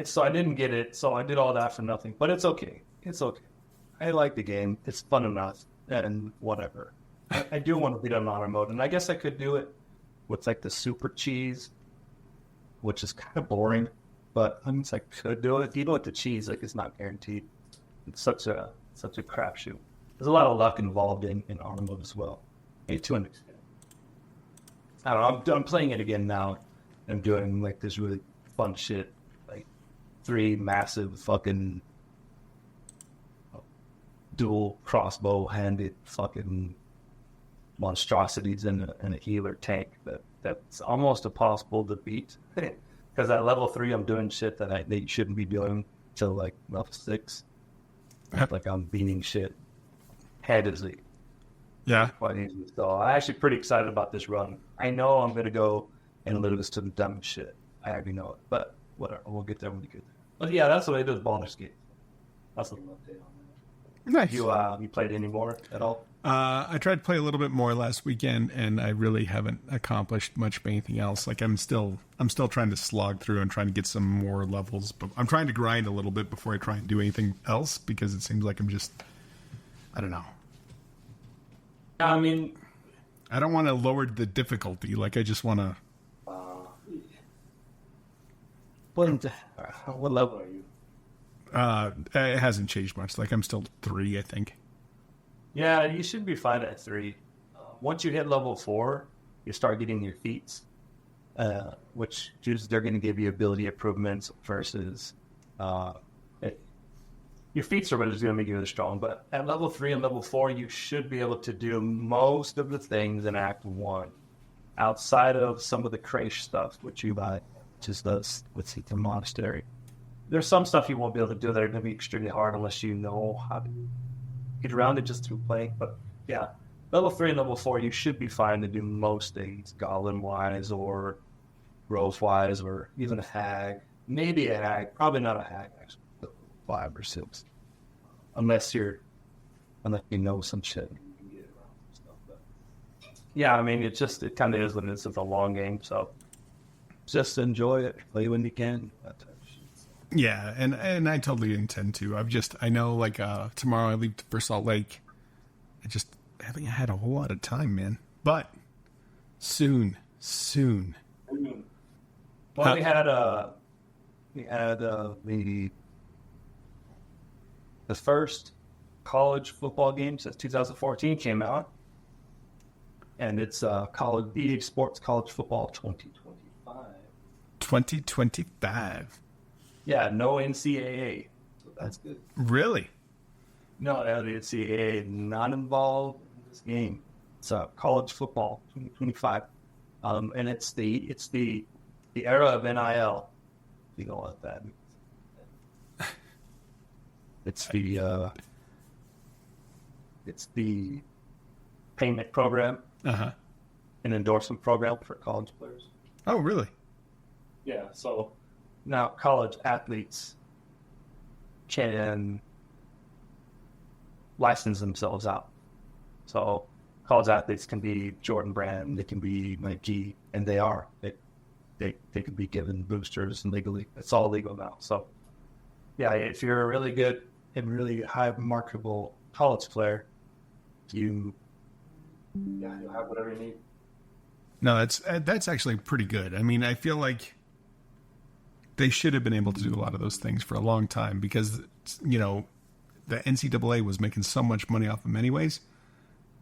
So I didn't get it. So I did all that for nothing, but it's okay. It's okay. I like the game. It's fun enough and whatever. I do want to beat on honor mode, and I guess I could do it with like the super cheese, which is kind of boring, but I mean, I could do it. Even with the cheese, like it's not guaranteed. It's such a crapshoot. There's a lot of luck involved in honor mode as well. To an extent. I don't know. I'm playing it again now. I'm doing like this really fun shit, like 3 massive fucking dual crossbow-handed fucking monstrosities in a healer tank that's almost impossible to beat. Because at level 3, I'm doing shit that you shouldn't be doing till like level 6. Like I'm beating shit handedly. Yeah. Quite easily. So I'm actually pretty excited about this run. I know I'm going to go and lose to the dumb shit. I already know it. But whatever. We'll get there when we get there. But yeah, that's what I did with Baldur's Gate. That's a little update on that. Nice. You played any more at all? I tried to play a little bit more last weekend, and I really haven't accomplished much of anything else. Like I'm still trying to slog through and trying to get some more levels, but I'm trying to grind a little bit before I try and do anything else because it seems like I don't know. I mean, I don't want to lower the difficulty. Like I just want to. What level are you? It hasn't changed much. Like I'm still 3, I think. Yeah, you should be fine at 3. Once you hit level 4, you start getting your feats, which they're going to give you ability improvements versus your feats are what is going to make you really strong. But at level 3 and level 4, you should be able to do most of the things in Act 1, outside of some of the crash stuff, which you buy, just does with the monastery. There's some stuff you won't be able to do that are going to be extremely hard unless you know how to get around it just through playing. But yeah, level 3 and level 4, you should be fine to do most things, golem-wise or growth-wise, or even a hag. Maybe a hag, probably not a hag, actually. 5 or 6. Unless you know some shit. You can get around some stuff. But yeah, I mean, it kind of is what it is. It's a long game, so just enjoy it. Play when you can. Yeah, and I totally intend to. I know, like, tomorrow I leave for Salt Lake. I haven't had a whole lot of time, man. But soon. Well, we had the first college football game since 2014 came out, and it's EA Sports College Football 2025. 2025. Yeah, no NCAA. So that's good. Really? No, the NCAA not involved in this game. It's college football 2025, and it's the era of NIL. You know what that means? It's the payment program, an endorsement program for college players. Oh, really? Yeah. So now college athletes can license themselves out. So college athletes can be Jordan Brand, they can be Nike, and they are. They can be given boosters legally. It's all legal now. So yeah, if you're a really good and really high marketable college player, you'll have whatever you need. No, that's actually pretty good. I mean, I feel like they should have been able to do a lot of those things for a long time because, you know, the NCAA was making so much money off them anyways.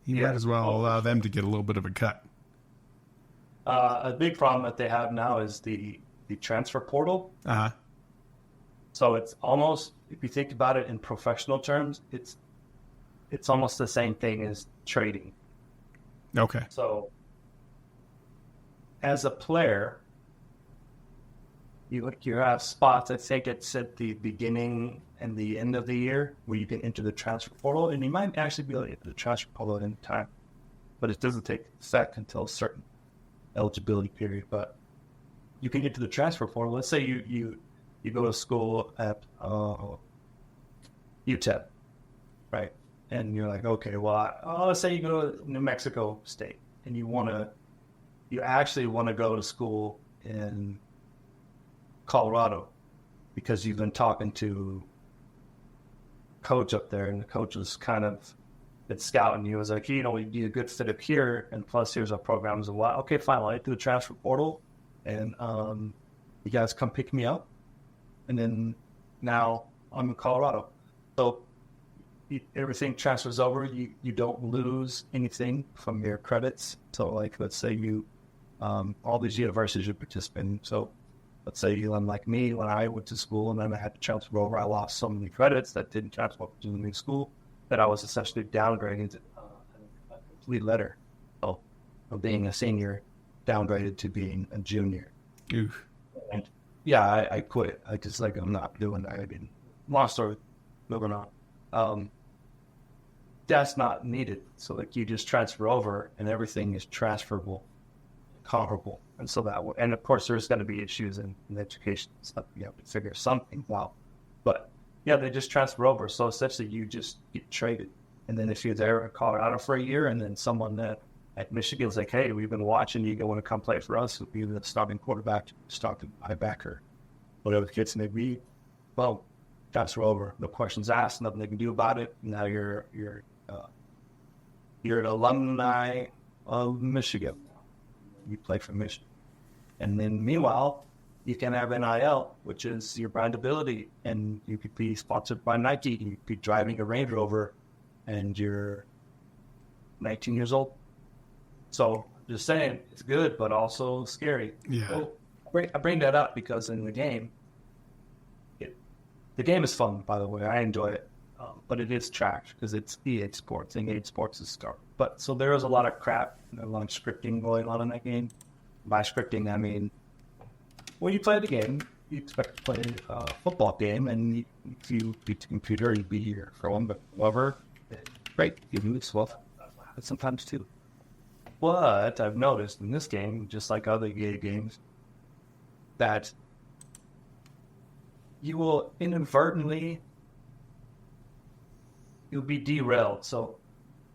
You might as well allow them to get a little bit of a cut. A big problem that they have now is the transfer portal. Uh-huh. So it's almost, if you think about it in professional terms, it's almost the same thing as trading. Okay. So as a player, you have spots, I think it's at the beginning and the end of the year where you can enter the transfer portal, and you might actually be able to enter the transfer portal at any time, but it doesn't take effect until a certain eligibility period. But you can get to the transfer portal. Let's say you go to school at UTEP, right? And you're like, okay, well, let's say you go to New Mexico State, and you actually want to go to school in Colorado because you've been talking to coach up there, and the coach was kind of been scouting you. Was like, you know, you'd be a good fit up here, and plus here's our programs and what. Okay, fine, I'll do the transfer portal, and you guys come pick me up, and then now I'm in Colorado. So everything transfers over. You don't lose anything from your credits. So like, let's say you all these universities you participate in. So let's say you, unlike me, when I went to school and then I had to transfer over, I lost so many credits that didn't transfer over to the new school that I was essentially downgraded to a complete letter. So from being a senior, downgraded to being a junior. Oof. And yeah, I quit. I just like, I'm not doing that. I mean, long story, moving on. That's not needed. So like, you just transfer over and everything is transferable, comparable. And so that and of course there's going to be issues in education stuff. You have to figure something out, but Yeah, they just transfer over. So essentially, you just get traded. And then if you're there in Colorado for a year, and then someone that at Michigan's like, hey, we've been watching you. You want to come play for us? Be the starting quarterback, starting linebacker, whatever the case may be. Well, transfer over. No questions asked. Nothing they can do about it. Now you're an alumni of Michigan. You play for Michigan. And then meanwhile, you can have NIL, which is your brandability, and you could be sponsored by Nike. You could be driving a Range Rover, and you're 19 years old. So just saying, it's good, but also scary. Yeah. So I bring that up because in the game, the game is fun, by the way. I enjoy it. But it is trash because it's EA Sports, and EA Sports is star. But so there is a lot of crap, a lot of scripting going on in that game. By scripting, I mean, when you play the game, you expect to play a football game, and if you beat the computer, you beat your phone, but however, great, you lose, well, but sometimes too. But I've noticed in this game, just like other EA games, that you will inadvertently, you'll be derailed. So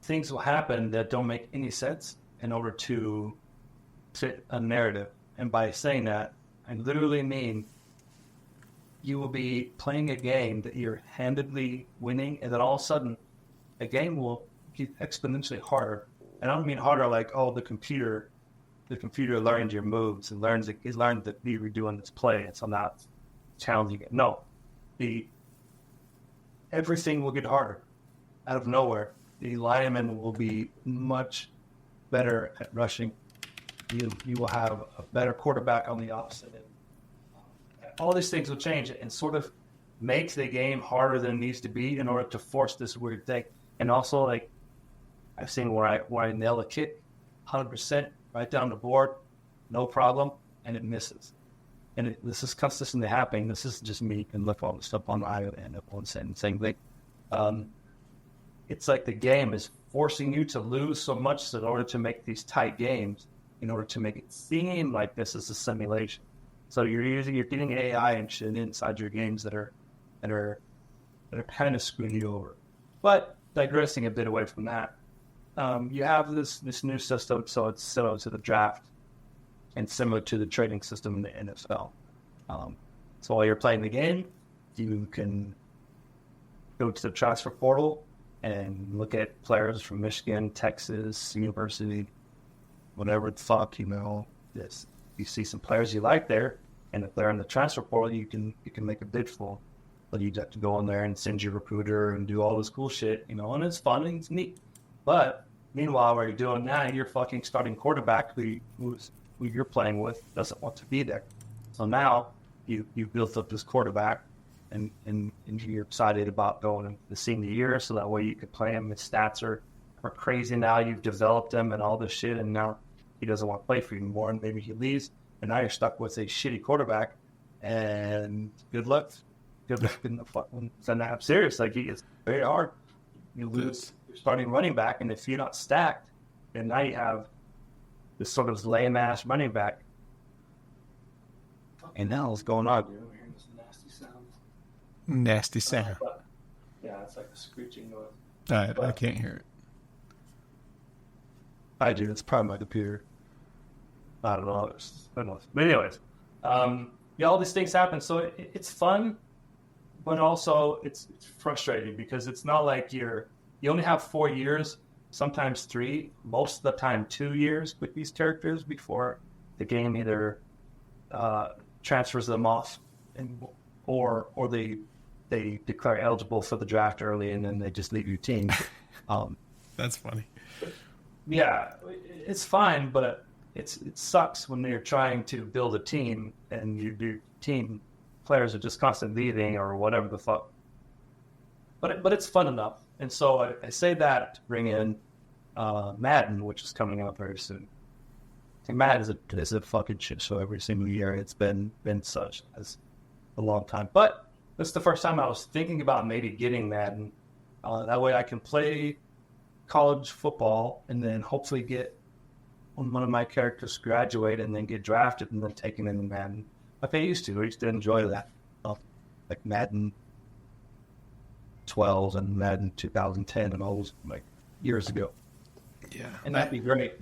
things will happen that don't make any sense in order to fit a narrative. And by saying that, I literally mean you will be playing a game that you're handedly winning, and then all of a sudden, a game will get exponentially harder. And I don't mean harder like, oh, the computer learned your moves and learned that you were doing this play, and so now it's challenging it. No, everything will get harder out of nowhere. The lineman will be much better at rushing. You will have a better quarterback on the opposite end. All these things will change and sort of make the game harder than it needs to be in order to force this weird thing. And also, like, I've seen where I nail a kick 100% right down the board, no problem, and it misses. And this is consistently happening. This is just me and look all the stuff on I end up on saying thing. It's like the game is forcing you to lose so much in order to make these tight games, in order to make it seem like this is a simulation. So you're getting AI and shit inside your games that are kind of screwing you over. But digressing a bit away from that, you have this new system, so it's similar to the draft and similar to the trading system in the NFL. So while you're playing the game, you can go to the transfer portal and look at players from Michigan, Texas, University, whatever the fuck, this. You see some players you like there, and if they're in the transfer portal, you can make a bid for. But you have to go in there and send your recruiter and do all this cool shit, and it's fun and it's neat. But meanwhile, while you're doing that, your fucking starting quarterback who you're playing with doesn't want to be there. So now you built up this quarterback, and you're excited about going into the senior year, so that way you could play him. His stats are crazy now. You've developed him and all this shit, and now he doesn't want to play for you anymore, and maybe he leaves, and now you're stuck with a shitty quarterback, and good luck. Good luck in the fucking snap. I'm serious. Like, it's very hard. You lose your starting running back, and if you're not stacked, then now you have this sort of lame-ass running back. And now what's going on? You're hearing this nasty sound. Nasty sound. Yeah, it's like a screeching noise. I can't hear it. I do. It's probably my computer. I don't know. But anyways, all these things happen. So it's fun, but also it's frustrating because it's not like you only have 4 years, sometimes 3, most of the time 2 years with these characters before the game either transfers them off, or they declare eligible for the draft early, and then they just leave your team. That's funny. Yeah, it's fine, but it sucks when you're trying to build a team and your team players are just constantly leaving or whatever the fuck. But it's fun enough, and so I say that to bring in Madden, which is coming out very soon. And Madden is a fucking shit show every single year. It's been such as a long time, but this is the first time I was thinking about maybe getting Madden. That way I can play college football and then hopefully get one of my characters graduate and then get drafted and then taken into Madden. Like I used to enjoy that. Like Madden 2012 and Madden 2010 and all those like years ago. Yeah. And that'd be great.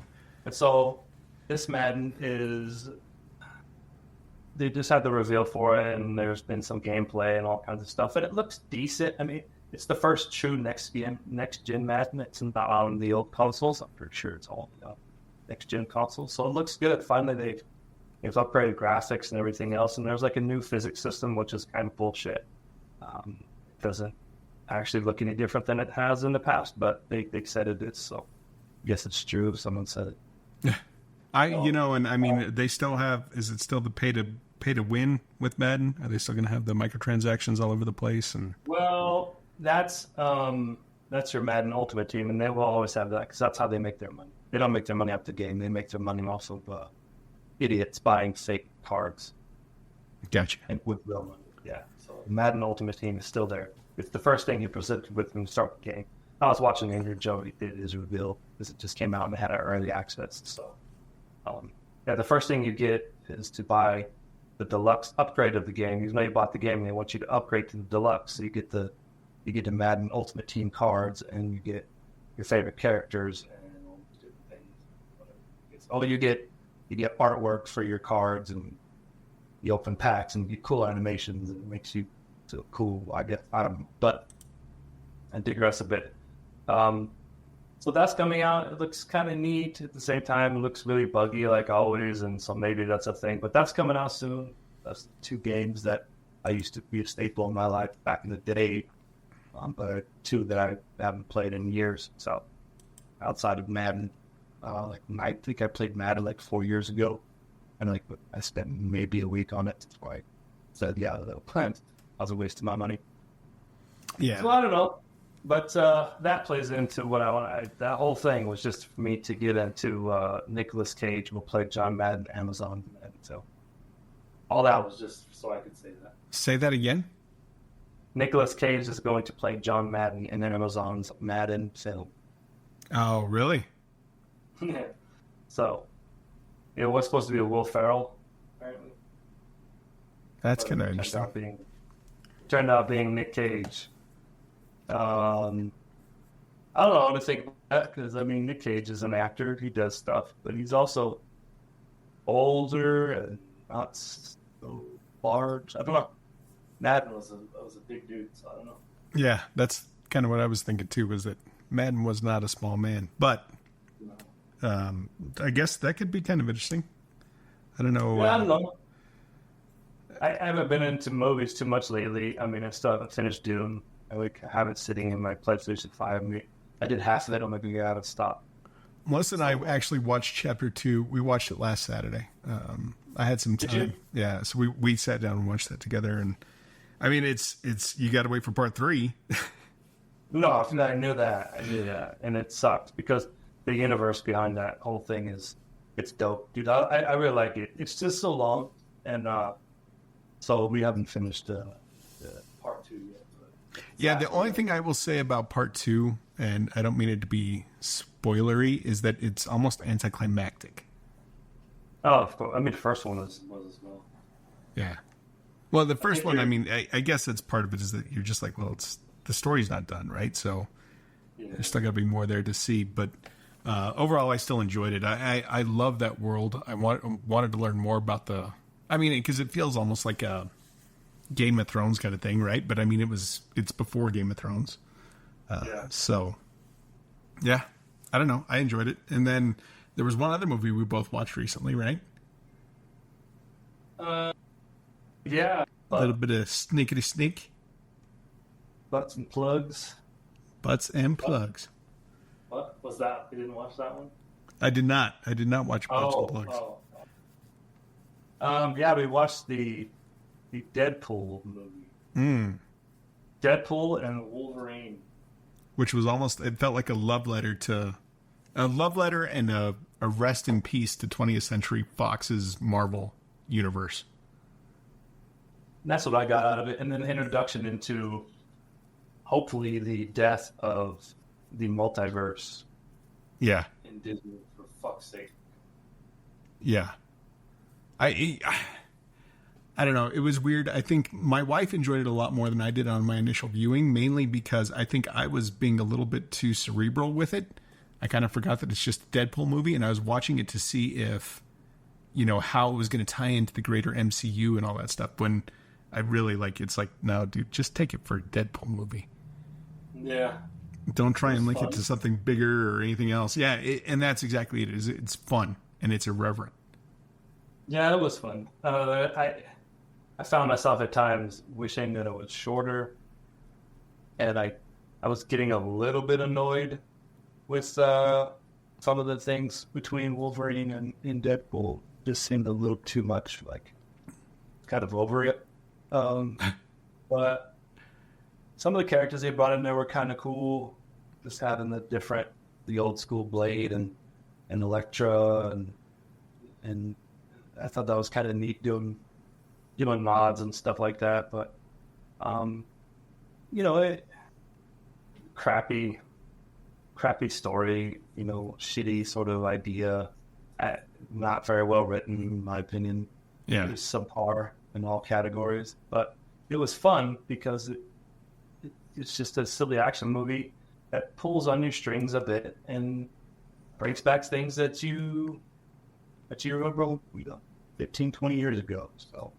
And so this Madden is, they just had the reveal for it, and there's been some gameplay and all kinds of stuff, and it looks decent. I mean, it's the first true next gen Madden. It's not on the old consoles. I'm pretty sure it's all next gen consoles. So it looks good. Finally, they've upgraded graphics and everything else, and there's like a new physics system, which is kind of bullshit. It doesn't actually look any different than it has in the past, but they said it is, so I guess it's true if someone said it. They still have, is it still the pay to win with Madden? Are they still going to have the microtransactions all over the place? And well, that's your Madden Ultimate Team, and they will always have that because that's how they make their money. They don't make their money off the game. They make their money off of idiots buying fake cards. Gotcha. And with real money, yeah. So Madden Ultimate Team is still there. It's the first thing he presented with when you start the game. I was watching Andrew Joe. He did his reveal because it just came out and they had an early access. So, the first thing you get is to buy the deluxe upgrade of the game. Even though you bought the game, they want you to upgrade to the deluxe. So you get the Madden Ultimate Team cards, and you get your favorite characters and all these different things. Oh, you get artwork for your cards, and you open packs and you get cool animations, and it makes you feel cool. I don't know, but I digress a bit. So that's coming out. It looks kind of neat. At the same time, it looks really buggy like always, and so maybe that's a thing. But that's coming out soon. That's 2 games that I used to be a staple in my life back in the day, but 2 that I haven't played in years. So outside of Madden, I think I played Madden like 4 years ago, and I spent maybe a week on it. So I said, yeah, that was a waste of my money. Yeah. So I don't know. But that plays into what I want. That whole thing was just for me to get into Nicolas Cage will play John Madden, Amazon. And so all that was just so I could say that. Say that again? Nicolas Cage is going to play John Madden in Amazon's Madden film. Oh, really? Yeah. So it was supposed to be a Will Ferrell, apparently. That's kind of interesting. Turned out being Nick Cage. I don't know how to think about that because Nick Cage is an actor. He does stuff, but he's also older and not so large. I don't know. Madden was a big dude, so I don't know. Yeah, that's kind of what I was thinking too. Was that Madden was not a small man, but I guess that could be kind of interesting. I don't know. Yeah, I don't know. I haven't been into movies too much lately. I still haven't finished Dune. I have it sitting in my PlayStation 5. I did half of it. I'm going to get out of stop. Melissa and I actually watched Chapter 2. We watched it last Saturday. I had some time. Did you? Yeah, so we sat down and watched that together. And it's you got to wait for part 3. No, I knew that. And it sucked because the universe behind that whole thing it's dope, dude. I really like it. It's just so long, and so we haven't finished the part 2 yet. Yeah, the only thing I will say about part 2, and I don't mean it to be spoilery, is that it's almost anticlimactic. Oh, of course. The first one was as well. Yeah. Well, the first one, I guess that's part of it is that you're just like, well, the story's not done, right? So there's still got to be more there to see. But overall, I still enjoyed it. I love that world. I wanted to learn more about because it feels almost like a Game of Thrones kind of thing, right? But it's before Game of Thrones. So, yeah, I don't know. I enjoyed it. And then there was one other movie we both watched recently, right? Yeah. A little bit of sneakity sneak. Butts and Plugs. Butts and Plugs. What was that? You didn't watch that one? I did not. I did not watch Butts and Plugs. We watched the Deadpool movie. Deadpool and Wolverine. Which was it felt like a love letter and a rest in peace to 20th Century Fox's Marvel universe. And that's what I got out of it. And then the introduction into, hopefully, the death of the multiverse. Yeah. In Disney, for fuck's sake. Yeah. I don't know. It was weird. I think my wife enjoyed it a lot more than I did on my initial viewing, mainly because I think I was being a little bit too cerebral with it. I kind of forgot that it's just a Deadpool movie, and I was watching it to see if, how it was going to tie into the greater MCU and all that stuff. When I really it's like, no, dude, just take it for a Deadpool movie. Yeah. Don't try and link it to something bigger or anything else. Yeah, and that's exactly it. It's fun, and it's irreverent. Yeah, it was fun. I found myself at times wishing that it was shorter, and I was getting a little bit annoyed with some of the things between Wolverine and Deadpool. Just seemed a little too much, kind of over it. But some of the characters they brought in there were kind of cool. Just having the old school Blade and Elektra, and I thought that was kind of neat doing nods and stuff like that. But crappy story, shitty sort of idea, not very well written in my opinion. Yeah, it was subpar in all categories, but it was fun because it's just a silly action movie that pulls on your strings a bit and brings back things that you remember 15, 20 years ago. So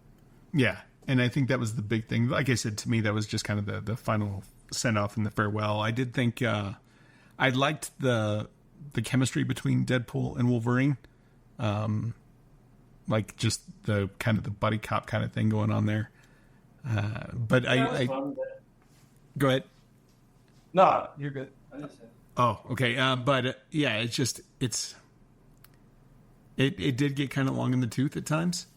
yeah, and I think that was the big thing. Like I said, to me, that was just kind of the final send-off and the farewell. I did think I liked the chemistry between Deadpool and Wolverine. Just the kind of the buddy cop kind of thing going on there. But I go ahead. No, you're good. Oh, okay. But yeah, it did get kind of long in the tooth at times.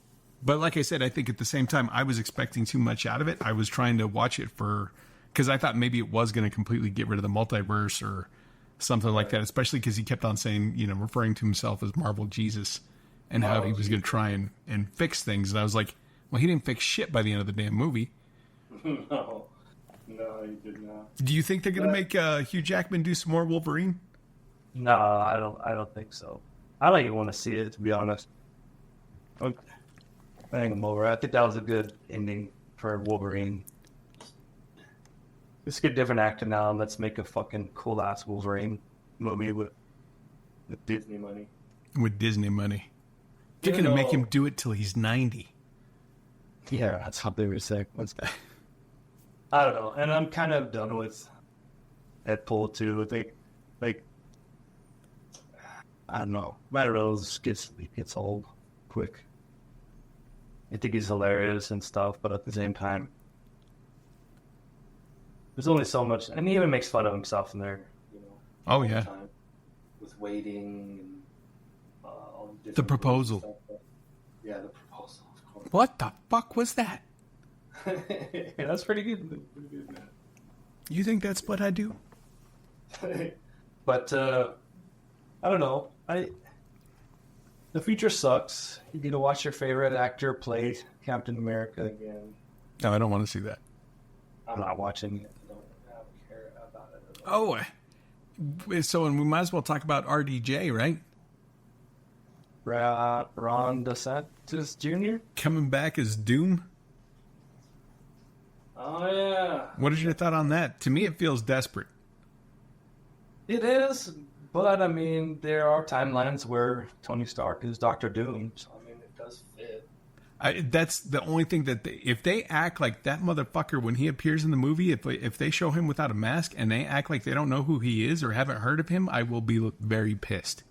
But like I said, I think at the same time, I was expecting too much out of it. I was trying to watch it because I thought maybe it was going to completely get rid of the multiverse or something like that, especially because he kept on saying, referring to himself as Marvel Jesus and how he was going to try and fix things. And I was like, well, he didn't fix shit by the end of the damn movie. No, he did not. Do you think they're going to make Hugh Jackman do some more Wolverine? No, I don't think so. I don't even want to see it, to be honest. I think I'm over. I think that was a good ending for Wolverine. Let's get a different actor now, and let's make a fucking cool ass Wolverine movie with Disney money. With Disney money, they're going to make him do it till he's 90. Yeah, that's what they were saying. What's that? I don't know, and I'm kind of done with Deadpool too. I think, I don't know. Matt Rose gets old quick. I think he's hilarious and stuff, but at the same time, there's only so much, and he even makes fun of himself in there. Oh yeah. With waiting and all the proposal. Yeah, the proposal. Of course. What the fuck was that? Yeah, that's pretty good. You think that's what I do? But I don't know. The future sucks. You get to watch your favorite actor play Captain America again. No, I don't want to see that. I'm not watching it. I don't care about it at all. Oh, so and we might as well talk about RDJ, right? Ron DeSantis Jr. coming back as Doom. Oh yeah. What is your thought on that? To me, it feels desperate. It is, but I mean, there are timelines where Tony Stark is Doctor Doom, so I mean, it does fit. That's the only thing that if they act like that motherfucker when he appears in the movie, if they show him without a mask and they act like they don't know who he is or haven't heard of him, I will be very pissed.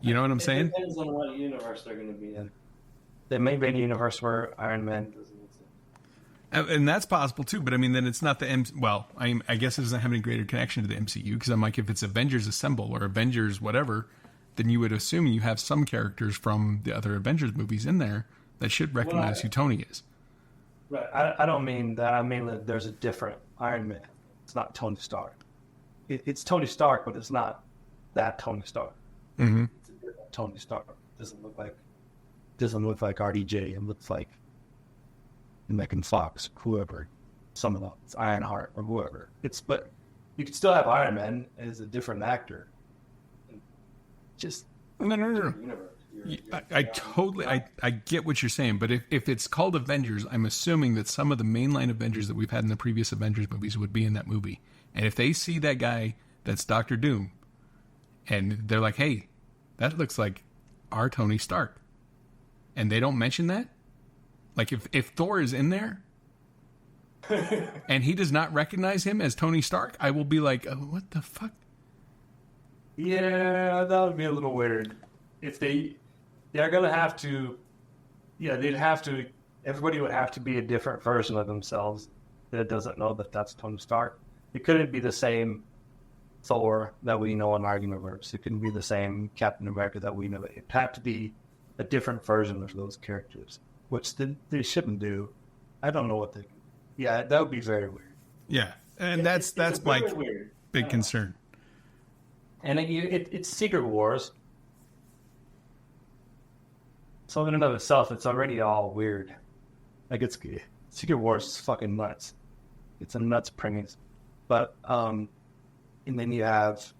You know what I'm saying? It depends on what universe they're going to be in. They may be in a universe where Iron Man doesn't exist. And that's possible too, but I mean, then it's not the well, I guess it doesn't have any greater connection to the MCU because I'm like, if it's Avengers Assemble or Avengers whatever, then you would assume you have some characters from the other Avengers movies in there that should recognize who Tony is. Right. I don't mean that. I mean that there's a different Iron Man. It's not Tony Stark. It's Tony Stark, but it's not that Tony Stark. Mm-hmm. It's a different Tony Stark. Doesn't look like RDJ. It looks like Megan Fox, whoever, some of them, it's Ironheart or whoever. But you could still have Iron Man as a different actor. Just no. I totally I get what you're saying, but if it's called Avengers, I'm assuming that some of the mainline Avengers that we've had in the previous Avengers movies would be in that movie. And if they see that guy that's Doctor Doom, and they're like, "Hey, that looks like our Tony Stark," and they don't mention that, like if Thor is in there and he does not recognize him as Tony Stark, I will be like, oh, "What the fuck?" Yeah, that would be a little weird. If they're gonna have to, they'd have to. Everybody would have to be a different version of themselves that doesn't know that that's Tony Stark. It couldn't be the same Thor that we know in our universe. It couldn't be the same Captain America that we know. It'd have to be a different version of those characters, which they shouldn't do. I don't know what they. Yeah, that would be very weird. Yeah, and that's my big concern. And it's Secret Wars. So in and of itself, it's already all weird. Like Secret Wars is fucking nuts. It's a nuts premise. But and then you have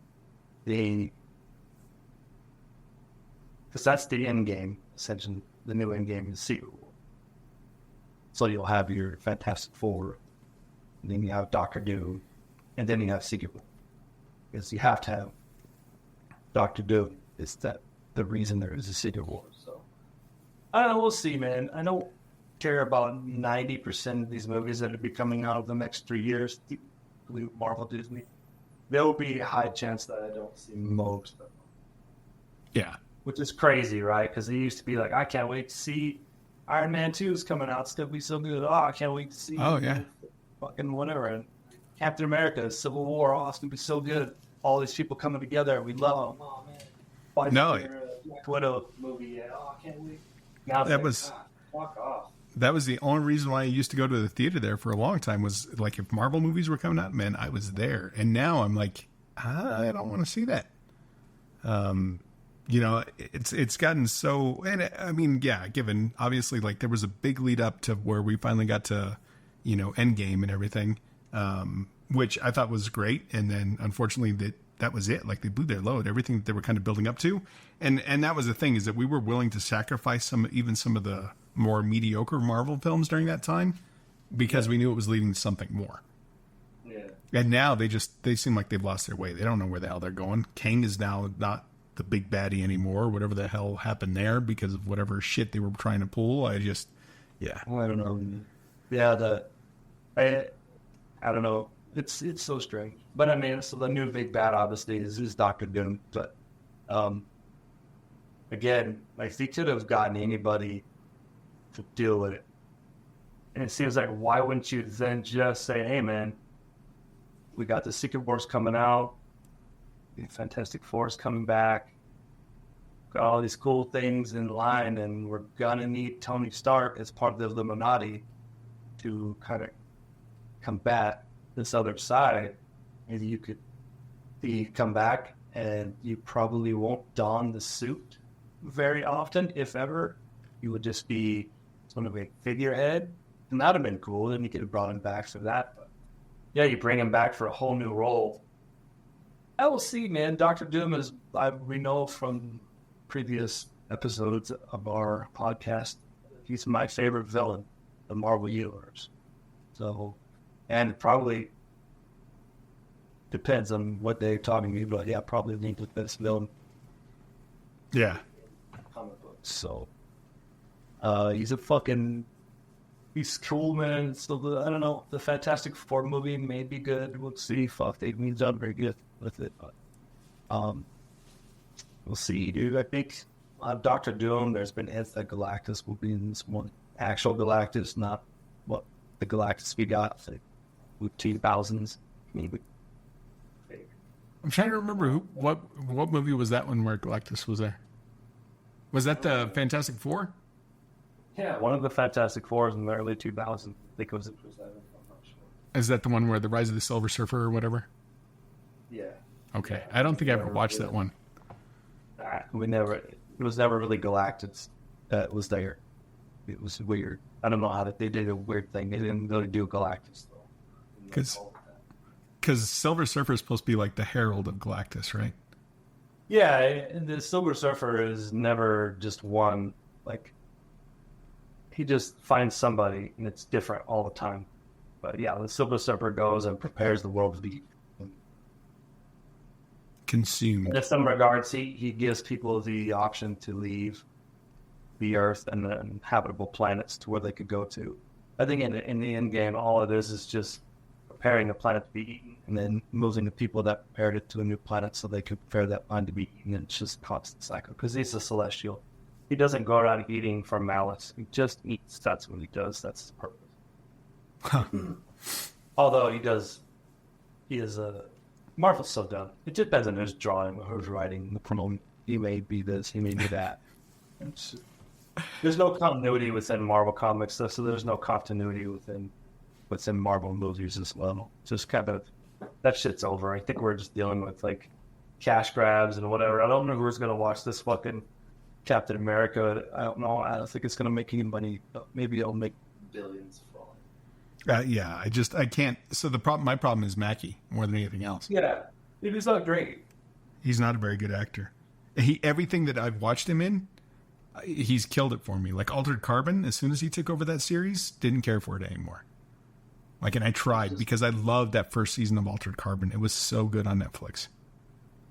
because that's the end game, essentially. The new end game is Secret War. So you'll have your Fantastic Four, and then you have Doctor Doom, and then you have Secret War. Because you have to have Doctor Doom. Is that the reason there is a Secret War? So I don't know. We'll see, man. I don't care about 90% of these movies that will be coming out of the next 3 years. Marvel, Disney. There will be a high chance that I don't see most of them. Yeah. Which is crazy, right? Because it used to be like, I can't wait to see Iron Man 2 is coming out. It's going to be so good. Oh, I can't wait to see fucking whatever. And Captain America, Civil War. Oh, it's going to be so good. All these people coming together. We love them. Oh, man. Black Widow movie. Yeah. Oh, I can't wait. Now fuck off. That was the only reason why I used to go to the theater there for a long time, was like if Marvel movies were coming out, man, I was there. And now I'm like, I don't want to see that. It's gotten so, and I mean, yeah, given obviously like there was a big lead up to where we finally got to, Endgame and everything, which I thought was great. And then unfortunately that was it. Like they blew their load, everything that they were kind of building up to. And that was the thing, is that we were willing to sacrifice some of the more mediocre Marvel films during that time because we knew it was leading to something more. Yeah. And now they seem like they've lost their way. They don't know where the hell they're going. Kang is now not the big baddie anymore, whatever the hell happened there because of whatever shit they were trying to pull. I don't know. Yeah, I don't know. It's so strange. But I mean, so the new big bad obviously is Doctor Doom. But again, like they could have gotten anybody to deal with it. And it seems like, why wouldn't you then just say, hey man, we got the Secret Wars coming out, the Fantastic Four is coming back, got all these cool things in line, and we're gonna need Tony Stark as part of the Illuminati to kind of combat this other side. Maybe you could come back, and you probably won't don the suit very often, if ever. You would just be sort of a figurehead, and that would have been cool. Then you could have brought him back for that. But yeah, you bring him back for a whole new role. I will see, man. Doctor Doom is, we know from previous episodes of our podcast, he's my favorite villain, the Marvel Universe. So, and it probably depends on what they're talking to, but yeah, probably the best villain. Yeah. Comic books. So, he's cool, man. So I don't know. The Fantastic Four movie may be good. We'll see. Fuck, they've done very good with it, but we'll see, dude. I think Doctor Doom, there's been hints that Galactus will be in this one. Actual Galactus, not what the Galactus we got with 2000s. Maybe. I'm trying to remember what movie was that one where Galactus was there? Was that the Fantastic Four? Yeah, one of the Fantastic Fours in the early 2000s. I think it was that. I'm not sure. Is that the one where the Rise of the Silver Surfer or whatever? Yeah. Okay, I don't think I ever watched that one. It was never really Galactus that was there. It was weird. I don't know how they did a weird thing. They didn't really do Galactus though. Because Silver Surfer is supposed to be like the herald of Galactus, right? Yeah, and the Silver Surfer is never just one. Like, he just finds somebody, and it's different all the time. But yeah, the Silver Surfer goes and prepares the world to be consumed. in some regards. He gives people the option to leave the Earth and the habitable planets to where they could go to. I think in the end game, all of this is just preparing the planet to be eaten, and then moving the people that prepared it to a new planet so they could prepare that planet to be eaten. And it's just a constant cycle because he's a celestial. He doesn't go around eating for malice. He just eats. That's what he does. That's his purpose. Huh. Although he is a Marvel's so dumb. It just depends on who's drawing or who's writing the promotion. He may be this, he may be that. There's no continuity within Marvel comics, so there's no continuity within Marvel movies as well. Just kind of, that shit's over. I think we're just dealing with like cash grabs and whatever. I don't know who's gonna watch this fucking Captain America. I don't know. I don't think it's gonna make any money. Maybe it'll make billions for all. Yeah, I can't. So my problem is Mackie more than anything else. Yeah, it is not great. He's not a very good actor. Everything that I've watched him in, he's killed it for me. Like Altered Carbon, as soon as he took over that series, didn't care for it anymore. Like, and I tried because I loved that first season of Altered Carbon. It was so good on Netflix.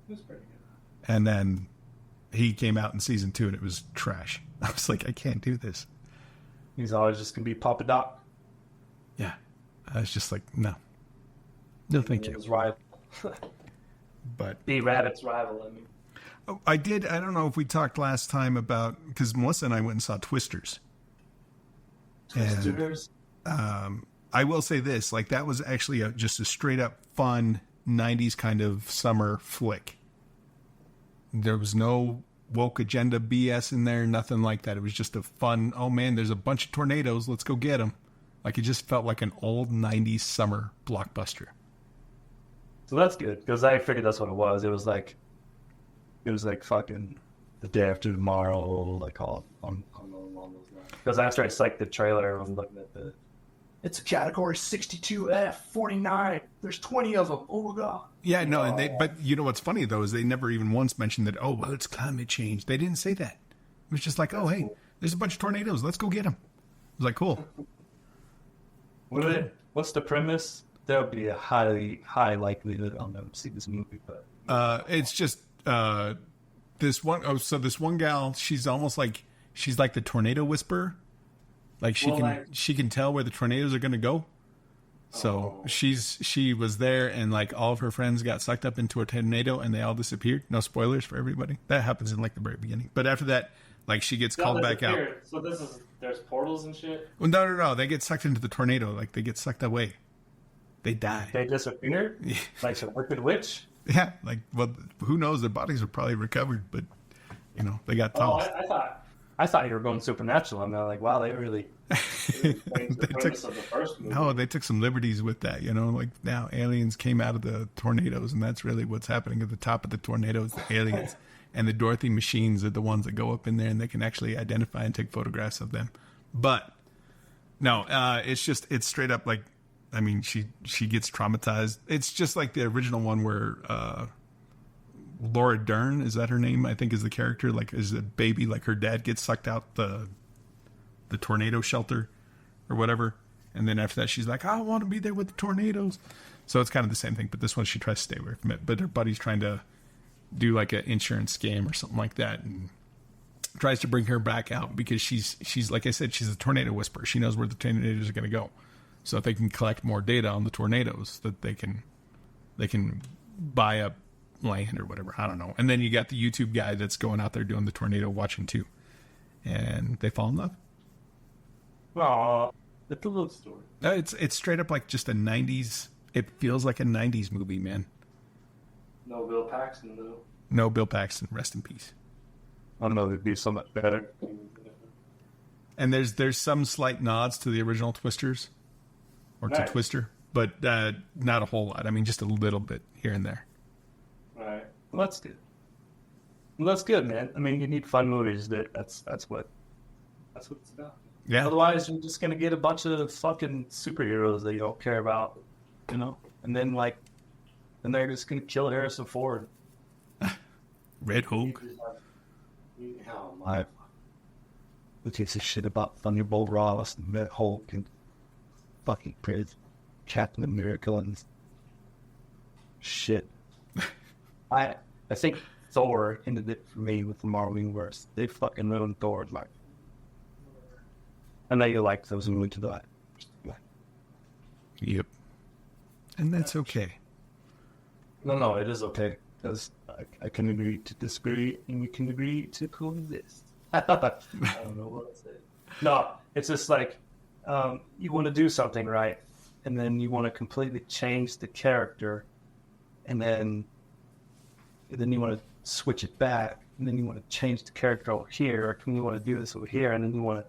It was pretty good. And then he came out in season 2 and it was trash. I was like, I can't do this. He's always just gonna be Papa Doc. Yeah. I was just like, no. No, thank you. His rival. But B-Rabbit's rival, I mean. Oh, I don't know if we talked last time about, because Melissa and I went and saw Twisters. Twisters? And, I will say this, like that was actually just a straight up fun 90s kind of summer flick. There was no woke agenda BS in there, nothing like that. It was just a fun, oh man, there's a bunch of tornadoes, let's go get them. Like it just felt like an old 90s summer blockbuster. So that's good, because I figured that's what it was. It was like fucking the day after tomorrow, like all on those lines. Because after I psyched the trailer, I was looking at it's a category 62F 49. There's 20 of them. Oh my god. Yeah, no, but you know what's funny though is they never even once mentioned that. Oh well, it's climate change. They didn't say that. It was just like, oh hey, there's a bunch of tornadoes. Let's go get them. I was like, cool. What's the premise? There'll be a high likelihood I'll never see this movie, but it's just this one. Oh, so this one gal, she's almost like she's like the tornado whisperer. Like she can tell where the tornadoes are going to go. So she was there, and like all of her friends got sucked up into a tornado, and they all disappeared. No spoilers for everybody. That happens in like the very beginning. But after that, like she gets called back out. So there's portals and shit. Well, no. They get sucked into the tornado. Like they get sucked away. They die. They disappear. Like a wicked witch. Yeah. Like, well, who knows? Their bodies are probably recovered, but you know they got tossed. I thought you were going supernatural. I'm like, wow, they really changed the premise of the first movie. No, they took some liberties with that, you know, like now aliens came out of the tornadoes, and that's really what's happening at the top of the tornadoes, the aliens. And the Dorothy machines are the ones that go up in there, and they can actually identify and take photographs of them. But no, it's straight up like, I mean, she gets traumatized. It's just like the original one where Laura Dern, is that her name? I think is the character. Like, is a baby, like her dad gets sucked out the tornado shelter or whatever, and then after that she's like, I want to be there with the tornadoes. So it's kind of the same thing, but this one she tries to stay away from it. But her buddy's trying to do like an insurance scam or something like that, and tries to bring her back out because she's like I said, she's a tornado whisperer. She knows where the tornadoes are going to go, so if they can collect more data on the tornadoes, that they can buy up land or whatever. I don't know. And then you got the YouTube guy that's going out there doing the tornado watching too, and they fall in love. Aw, it's a little story. It's straight up like just a 90s. It feels like a 90s movie, man. No Bill Paxton though. No Bill Paxton. Rest in peace. I don't know. It'd be so much better. And there's some slight nods to the original Twisters, or to Twister, but not a whole lot. I mean, just a little bit here and there. Right. Well, that's good. Well, that's good, man. I mean, you need fun movies. That's what it's about. Yeah. Otherwise, you're just gonna get a bunch of fucking superheroes that you don't care about, you know. And then they're just gonna kill Harrison Ford. Red Hulk. Oh my! Who gives a shit about Thunderbolt Ross and Red Hulk and fucking Captain America and shit? I think Thor ended it for me with the Marvel Universe. They fucking ruined Thor. Like, I know you like those movies to that. Yep. And that's okay. No, it is okay. Because I can agree to disagree, and we can agree to coexist. I don't know what to say. No, it's just like, you want to do something right, and then you want to completely change the character, and then you want to switch it back, and then you want to change the character over here, or you want to do this over here, and then you want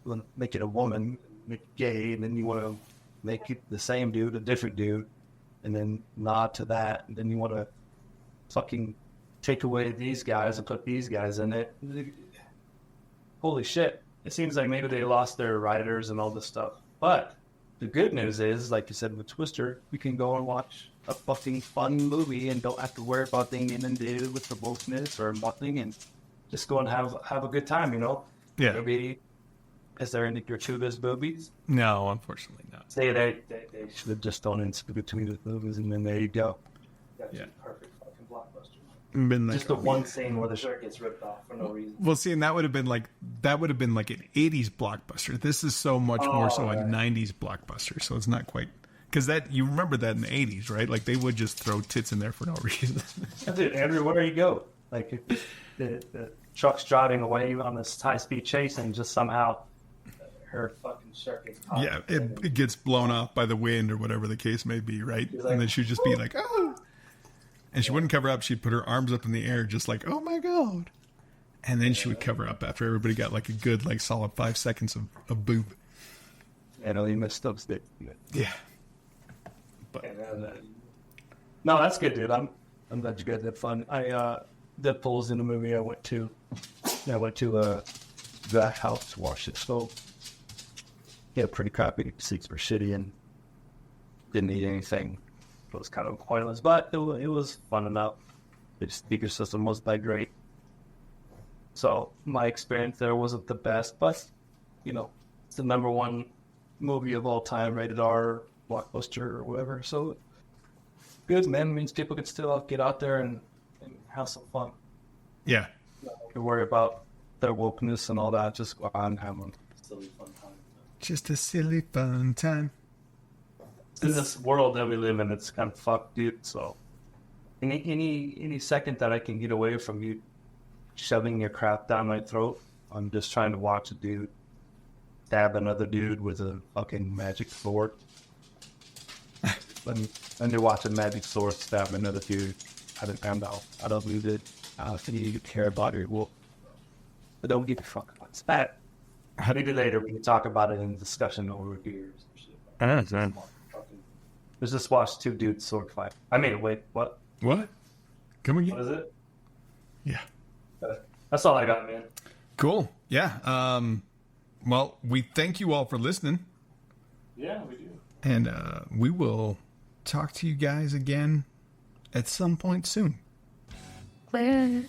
to make it a woman, make it gay, and then you want to make it the same dude, a different dude, and then nod to that, and then you want to fucking take away these guys and put these guys in it. Holy shit. It seems like maybe they lost their writers and all this stuff. But the good news is, like you said with Twister, we can go and watch a fucking fun movie and don't have to worry about being inundated with the wokeness or nothing, and just go and have a good time, you know? Yeah. Maybe, is there any gratuitous movies? No, unfortunately not. Say they should have just done in between the movies, and then there you go. Yeah. Perfect fucking blockbuster. Been like, Just the one scene where the shirt gets ripped off for no reason. well, see, and that would have been like an 80s blockbuster. This is so much more so a 90s blockbuster. So it's not quite, because that, you remember that in the 80s, right? Like they would just throw tits in there for no reason. Dude, Andrew, where you go? Like the truck's driving away on this high-speed chase, and just somehow her fucking shirt gets caught. Yeah, it gets blown off by the wind or whatever the case may be, right? Like, and then she'd just be like, oh. And she wouldn't cover up. She'd put her arms up in the air just like, oh my God. And then she would cover up after everybody got like a good, like solid 5 seconds of boob. And only messed up stick. Yeah. But no, that's good, dude. I'm glad you guys had fun. Deadpool's in the movie I went to. I went to the house to watch it. So, yeah, pretty crappy. Seats were shitty and didn't eat anything. It was kind of pointless, but it was fun enough. The speaker system wasn't that great. So my experience there wasn't the best, but, you know, it's the #1 movie of all time, rated R, blockbuster or whatever. So good, man. It means people can still get out there and have some fun. yeah. Don't worry about their wokeness and all that. Just go out and have a silly fun time. Just a silly fun time. In this world that we live in, it's kind of fucked, dude. So any second that I can get away from you shoving your crap down my throat, I'm just trying to watch a dude stab another dude with a fucking magic sword. And you're watching magic sword stab another dude. I don't need it. I think you care about your wolf. But don't give a fuck about it. Spat. Maybe later we can talk about it in discussion over beers and shit. Let's just watch 2 dudes sword fight. I mean, wait, what? What? Come again? What is it? Yeah. That's all I got, man. Cool. Yeah. Well, we thank you all for listening. Yeah, we do. And we will talk to you guys again at some point soon. Well.